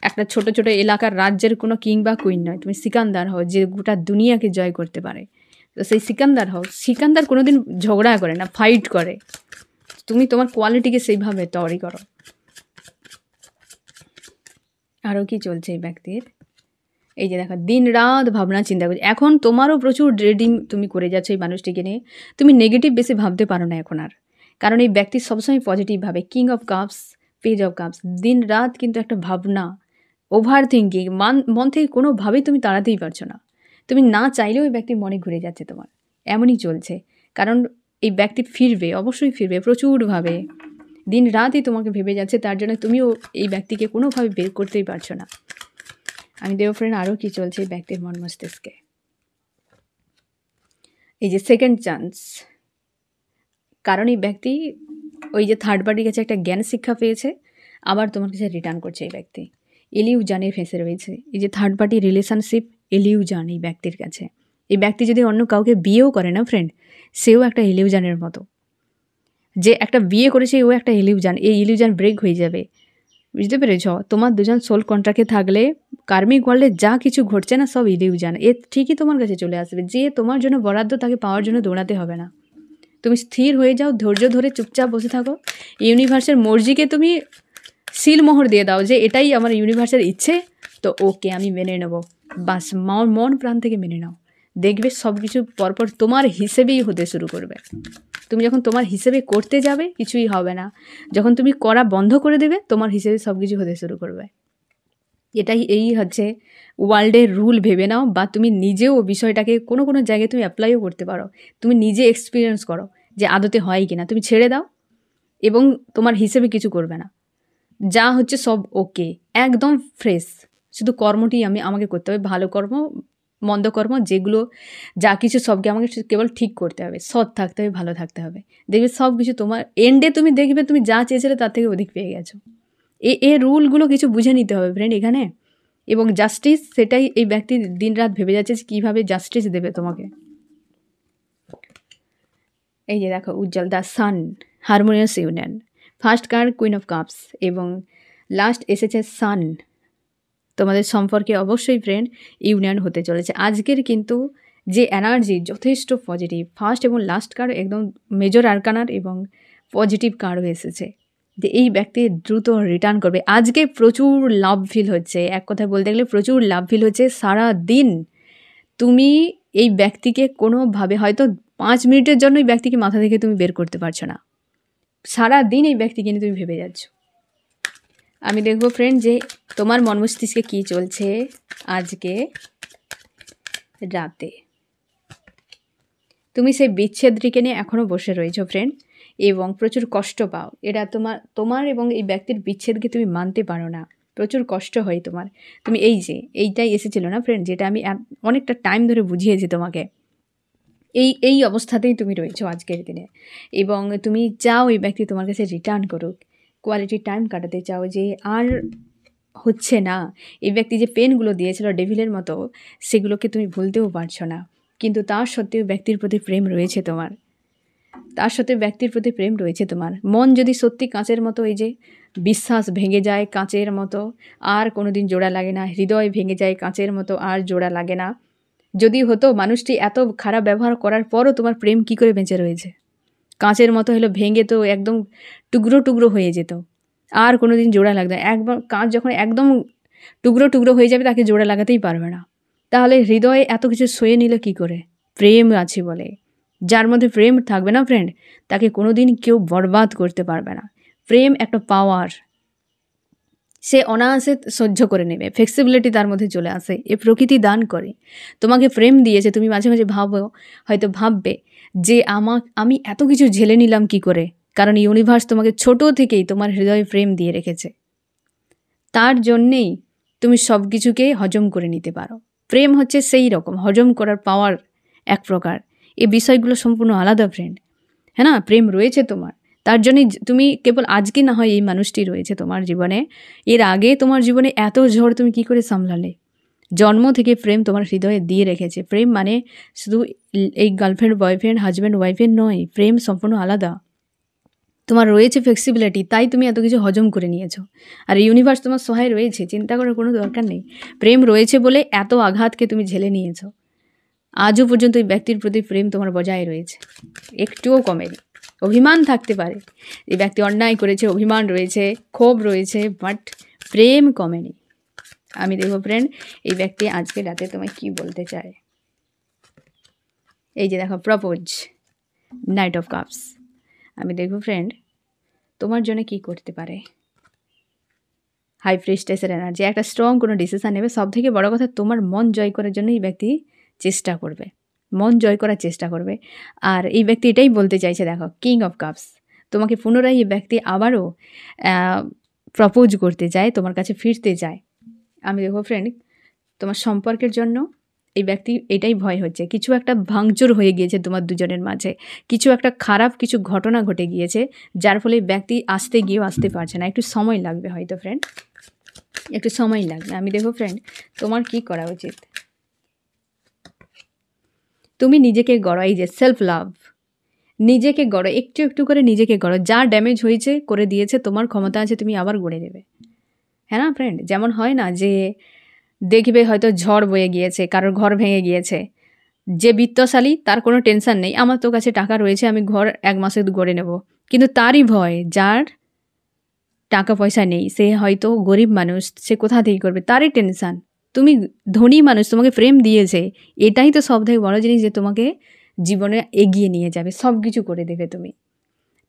একটা ছোট এলাকার রাজ্যের কোনো কিং বা কুইন নয়, তুমি সিকান্দার হও যে গোটা দুনিয়াকে জয় করতে পারে। তো সেই সিকান্দার হও। সিকান্দার কোনোদিন ঝগড়া করে না, ফাইট করে। তুমি তোমার কোয়ালিটিকে সেইভাবে তৈরি করো। আরও কি চলছে এই ব্যক্তির, এই যে দেখো দিন রাত ভাবনা চিন্তা করছে। এখন তোমারও প্রচুর ড্রিম তুমি করে যাচ্ছ এই মানুষটিকে নিয়ে, তুমি নেগেটিভ বেশি ভাবতে পারো না এখন আর, কারণ এই ব্যক্তি সবসময় পজিটিভ ভাবে। King of cups, page of cups, দিন রাত কিন্তু একটা ভাবনা, ওভার থিঙ্কিং, মন থেকে কোনোভাবেই তুমি তাড়াতেই পারছো না, তুমি না চাইলেও এই ব্যক্তির মনে ঘুরে যাচ্ছে তোমার, এমনই চলছে। কারণ এই ব্যক্তি ফিরবে, অবশ্যই ফিরবে প্রচুরভাবে, দিন রাতই তোমাকে ভেবে যাচ্ছে, তার জন্য তুমিও এই ব্যক্তিকে কোনোভাবে বের করতেই পারছো না। আমি দেব ফ্রেন্ড আরও কি চলছে এই ব্যক্তির মন মস্তিষ্কে, এই যে সেকেন্ড চান্স, কারণ এই ব্যক্তি ওই যে থার্ড পার্টির কাছে একটা জ্ঞান শিক্ষা পেয়েছে, আবার তোমার কাছে রিটার্ন করছে এই ব্যক্তি। ইলিউশনে ফেঁসে রয়েছে, এই যে থার্ড পার্টি রিলেশনশিপ, ইলিউশন এই ব্যক্তির কাছে। এই ব্যক্তি যদি অন্য কাউকে বিয়েও করে না ফ্রেন্ড, সেও একটা ইলিউশনের মতো, যে একটা বিয়ে করেছে ও একটা ইলিউশন, এই ইলিউশন ব্রেক হয়ে যাবে, বুঝতে পেরেছ? তোমার দুজন সোল কন্ট্রাক্টে থাকলে কার্মিক ওয়ার্ল্ডে যা কিছু ঘটছে না সব ইলিউশন, এ ঠিকই তোমার কাছে চলে আসবে। যে তোমার জন্য বরাদ্দ তাকে পাওয়ার জন্য দৌড়াতে হবে না, তুমি স্থির হয়ে যাও, ধৈর্য ধরে চুপচাপ বসে থাকো, ইউনিভার্সের মর্জিকে তুমি সিলমোহর দিয়ে দাও যে এটাই আমার ইউনিভার্সের ইচ্ছে, তো ওকে আমি মেনে নেব, বাস মন প্রাণ থেকে মেনে নাও, দেখবে সব কিছু পরপর তোমার হিসেবেই হতে শুরু করবে। তুমি যখন তোমার হিসেবে করতে যাবে কিছুই হবে না, যখন তুমি করা বন্ধ করে দেবে তোমার হিসেবে সব কিছু হতে শুরু করবে। এই হচ্ছে ওয়ার্ল্ডের রুল ভেবে নাও, বা তুমি নিজেও বিষয়টাকে কোনো কোনো জায়গায় তুমি অ্যাপ্লাইও করতে পারো। তুমি নিজে এক্সপিরিয়েন্স করো যে আদতে হয় কি না, তুমি ছেড়ে দাও এবং তোমার হিসেবে কিছু করবে না, যা হচ্ছে সব ওকে, একদম ফ্রেশ। শুধু কর্মটি আমাকে করতে হবে, ভালো কর্ম মন্দ কর্ম যেগুলো যা কিছু সবকে আমাকে কেবল ঠিক করতে হবে, সৎ থাকতে হবে, ভালো থাকতে হবে। দেখবে সব কিছু তোমার এন্ডে তুমি দেখবে তুমি যা চেয়েছিলে তার থেকে অধিক পেয়ে গেছো। এই রুলগুলো কিছু বুঝে নিতে হবে ফ্রেন্ড এখানে। এবং জাস্টিস, সেটাই এই ব্যক্তি দিনরাত ভেবে যাচ্ছে যে কীভাবে জাস্টিস দেবে তোমাকে। এই যে দেখো উজ্জ্বল, the sun, harmonious union, first card queen of cups এবং লাস্ট এসেছে সান। তোমাদের সম্পর্কে অবশ্যই ফ্রেন্ড ইউনিয়ন হতে চলেছে। আজকের কিন্তু যে এনার্জি যথেষ্ট পজিটিভ, ফার্স্ট এবং লাস্ট কার্ড একদম মেজর আরকানার এবং পজিটিভ কার্ড এসেছে যে এই ব্যক্তি দ্রুত রিটার্ন করবে। আজকে প্রচুর লাভ ফিল হচ্ছে, এক কথায় বলতে গেলে প্রচুর লাভ ফিল হচ্ছে। সারা দিন তুমি এই ব্যক্তিকে কোনোভাবে, হয়তো 5 মিনিটের জন্য এই ব্যক্তিকে মাথা থেকে তুমি বের করতে পারছো না, সারা দিন এই ব্যক্তিকে নিয়ে তুমি ভেবে যাচ্ছ। আমি দেখব ফ্রেন্ড যে তোমার মন মস্তিষ্কে কী চলছে আজকে রাতে। তুমি সেই বিচ্ছেদটিকে নিয়ে এখনও বসে রয়েছো ফ্রেন্ড এবং প্রচুর কষ্ট পাও। এটা তোমার এবং এই ব্যক্তির বিচ্ছেদকে তুমি মানতে পারো না, প্রচুর কষ্ট হয় তোমার। তুমি এইটাই এসেছিল না ফ্রেন্ড, যেটা আমি অনেকটা টাইম ধরে বুঝিয়েছি তোমাকে। এই অবস্থাতেই তুমি রয়েছো আজকের দিনে এবং তুমি চাও এই ব্যক্তি তোমার কাছে রিটার্ন করুক, কোয়ালিটি টাইম কাটাতে চাও, যে আর হচ্ছে না। এই ব্যক্তি যে পেনগুলো দিয়েছিল ডেভিলের মতো, সেগুলোকে তুমি ভুলতেও পারছো না, কিন্তু তার সত্ত্বেও ব্যক্তির প্রতি প্রেম রয়েছে তোমার, তোমার মন যদি সত্যি কাঁচের মতো, এই যে বিশ্বাস ভেঙে যায় কাঁচের মতো, আর কোনো দিন জোড়া লাগে না, হৃদয় ভেঙে যায় কাঁচের মতো, আর জোড়া লাগে না। যদি হতো মানুষটি এত খারাপ ব্যবহার করার পরও তোমার প্রেম কি করে বেঁচে রয়েছে, কাঁচের মতো হলো, ভেঙে তো একদম টুকরো টুকরো হয়ে যেত, আর কোনো দিন জোড়া লাগতো না। একবার কাঁচ যখন একদম টুকরো টুকরো হয়ে যাবে তাকে জোড়া লাগাতেই পারবে না। তাহলে হৃদয়ে এত কিছু সয়ে নিল কি করে? প্রেম আছে বলে। যার মধ্যে প্রেম থাকবে না ফ্রেন্ড, তাকে কোনো দিন কেউ বরবাদ করতে পারবে না। প্রেম একটা পাওয়ার, সে অনায়াসে সহ্য করে নেবে, ফ্লেক্সিবিলিটি তার মধ্যে চলে আসে, এ প্রকৃতি দান করে। তোমাকে প্রেম দিয়েছে, তুমি মাঝে মাঝে হয়তো ভাববে যে আমি এত কিছু ঝেলে নিলাম কি করে, কারণ ইউনিভার্স তোমাকে ছোট থেকেই তোমার হৃদয়ে প্রেম দিয়ে রেখেছে, তার জন্যেই তুমি সব কিছুকে হজম করে নিতে পারো। প্রেম হচ্ছে সেই রকম হজম করার পাওয়ার এক প্রকার। এই বিষয়গুলো সম্পূর্ণ আলাদা ফ্রেন্ড, হ্যাঁ না? প্রেম রয়েছে তোমার, তার জন্যই তুমি কেবল আজকে না হয় এই মানুষটি রয়েছে তোমার জীবনে। এর আগে তোমার জীবনে এত ঝড় তুমি কি করে সামলালে? জন্ম থেকে প্রেম তোমার হৃদয়ে দিয়ে রেখেছে। প্রেম মানে শুধু এই গার্লফ্রেন্ড বয়ফ্রেন্ড হাজব্যান্ড ওয়াইফের নয়, প্রেম সম্পূর্ণ আলাদা। তোমার রয়েছে ফ্লেক্সিবিলিটি, তাই তুমি এত কিছু হজম করে নিয়েছো। আর ইউনিভার্স তোমার সহায় রয়েছে, চিন্তা করার কোনো দরকার নেই। প্রেম রয়েছে বলে এত আঘাতকে তুমি ঝেলে নিয়েছো। আজও পর্যন্ত এই ব্যক্তির প্রতি প্রেম তোমার বজায় রয়েছে, একটুও কমেনি। অভিমান থাকতে পারে, এই ব্যক্তি অন্যায় করেছে, অভিমান রয়েছে, ক্ষোভ রয়েছে, বাট প্রেম কমেনি। আমি দেখব ফ্রেন্ড এই ব্যক্তি আজকে রাতে তোমায় কি বলতে চায়। এই যে দেখো প্রপোজ, নাইট অফ কাপস। আমি দেখব ফ্রেন্ড তোমার জন্য কি করতে পারে। হাই প্রিস্টেসের এনার্জি, একটা স্ট্রং কোনো ডিসিশান নেবে। সব থেকে বড় কথা, তোমার মন জয় করার জন্য এই ব্যক্তি চেষ্টা করবে, মন জয় করার চেষ্টা করবে। আর এই ব্যক্তি এটাই বলতে চাইছে, দেখো কিং অফ কাপস, তোমাকে পুনরায় এই ব্যক্তি আবারও প্রপোজ করতে চায়, তোমার কাছে ফিরতে চায়। আমি দেখো ফ্রেন্ড তোমার সম্পর্কের জন্য এই ব্যক্তি এটাই ভয় হচ্ছে, কিছু একটা ভাঙচুর হয়ে গিয়েছে তোমার দুজনের মাঝে, কিছু একটা খারাপ কিছু ঘটনা ঘটে গিয়েছে, যার ফলে ব্যক্তি আসতে গিয়েও আসতে পারছে না। একটু সময় লাগবে হয়তো ফ্রেন্ড, একটু সময় লাগবে। আমি দেখো ফ্রেন্ড তোমার কি করা উচিত। তুমি নিজেকে গড়ো, এই যে সেলফ লাভ, নিজেকে গড়ো, একটু একটু করে নিজেকে গড়ো। যা ড্যামেজ হয়েছে করে দিয়েছে, তোমার ক্ষমতা আছে তুমি আবার গড়ে দেবে, হ্যাঁ না ফ্রেন্ড? যেমন হয় না যে দেখবে হয়তো ঝড় বয়ে গিয়েছে, কারোর ঘর ভেঙে গিয়েছে, যে বিত্তশালী তার কোনো টেনশন নেই, আমার তো কাছে টাকা রয়েছে, আমি ঘর 1 মাসে গড়ে নেব। কিন্তু তারই ভয়, যার টাকা পয়সা নেই, সে হয়তো গরিব মানুষ, সে কোথা থেকে করবে, তারই টেনশান। তুমি ধনী মানুষ, তোমাকে প্রেম দিয়েছে, এটাই তো সব থেকে বড় জিনিস, যে তোমাকে জীবনে এগিয়ে নিয়ে যাবে, সব কিছু করে দেবে তুমি।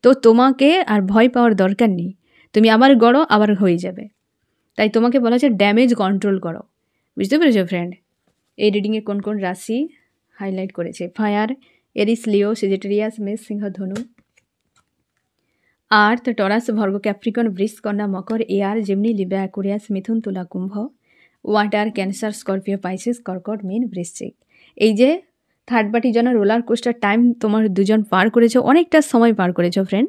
তো তোমাকে আর ভয় পাওয়ার দরকার নেই, তুমি আবার গড়ো, আবার হয়ে যাবে। তাই তোমাকে বলা হচ্ছে ড্যামেজ কন্ট্রোল করো। বুঝতে পেরেছো ফ্রেন্ড? এই রিডিংয়ে কোন কোন রাশি হাইলাইট করেছে? ফায়ার, এরিস, লিও, সেজিটেরিয়াস, মেষ, সিংহ, ধনু। আর্থ, টরাস, ভর্গ, ক্যাপ্রিকন, বৃষ, কন্যা, মকর। এয়ার, যেমনি, লিব্রা, অ্যাকুরিয়াস, মিথুন, তুলা, কুম্ভ। ওয়াটার, ক্যান্সার, স্করপিও, পাইসিস, কর্কট, মীন, বৃশ্চিক। এই যে থার্ড পার্টির জন্য রোলার কোস্টার টাইম তোমার দুজন পার করেছো, অনেকটা সময় পার করেছো ফ্রেন্ড,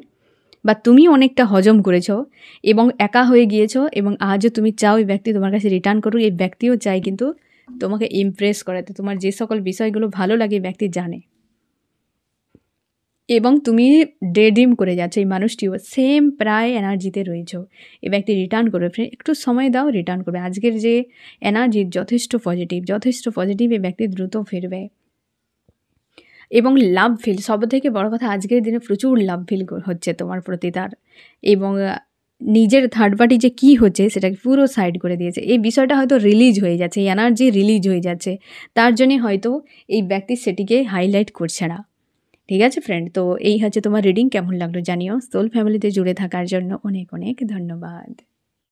বা তুমি অনেকটা হজম করেছো এবং একা হয়ে গিয়েছো, এবং আজও তুমি চাও এই ব্যক্তি তোমার কাছে রিটার্ন করুক। এই ব্যক্তিও চাই কিন্তু তোমাকে ইমপ্রেস করাতে, তোমার যে সকল বিষয়গুলো ভালো লাগে এই ব্যক্তি জানে, এবং তুমি ডেড্রিম করে যাচ্ছ। এই মানুষটিও সেম প্রায় এনার্জিতে রয়েছ, এই ব্যক্তি রিটার্ন করবে ফ্রেন্ড, একটু সময় দাও, রিটার্ন করবে। আজকের যে এনার্জি যথেষ্ট পজিটিভ, এই ব্যক্তি দ্রুত ফিরবে। এবং লাভ ফিল, সব থেকে বড় কথা, আজকের দিনে প্রচুর লাভ ফিল হচ্ছে তোমার প্রতি তার, এবং নিজের থার্ড পার্টি যে কী হচ্ছে সেটাকে পুরো সাইড করে দিয়েছে। এই বিষয়টা হয়তো রিলিজ হয়ে যাচ্ছে, এই এনার্জি রিলিজ হয়ে যাচ্ছে, তার জন্যে হয়তো এই ব্যক্তি সেটিকে হাইলাইট করছে না। ঠিক আছে ফ্রেন্ড, তো এই হচ্ছে তোমার রিডিং। কেমন লাগলো জানিও। সোল ফ্যামিলিতে জুড়ে থাকার জন্য অনেক অনেক ধন্যবাদ।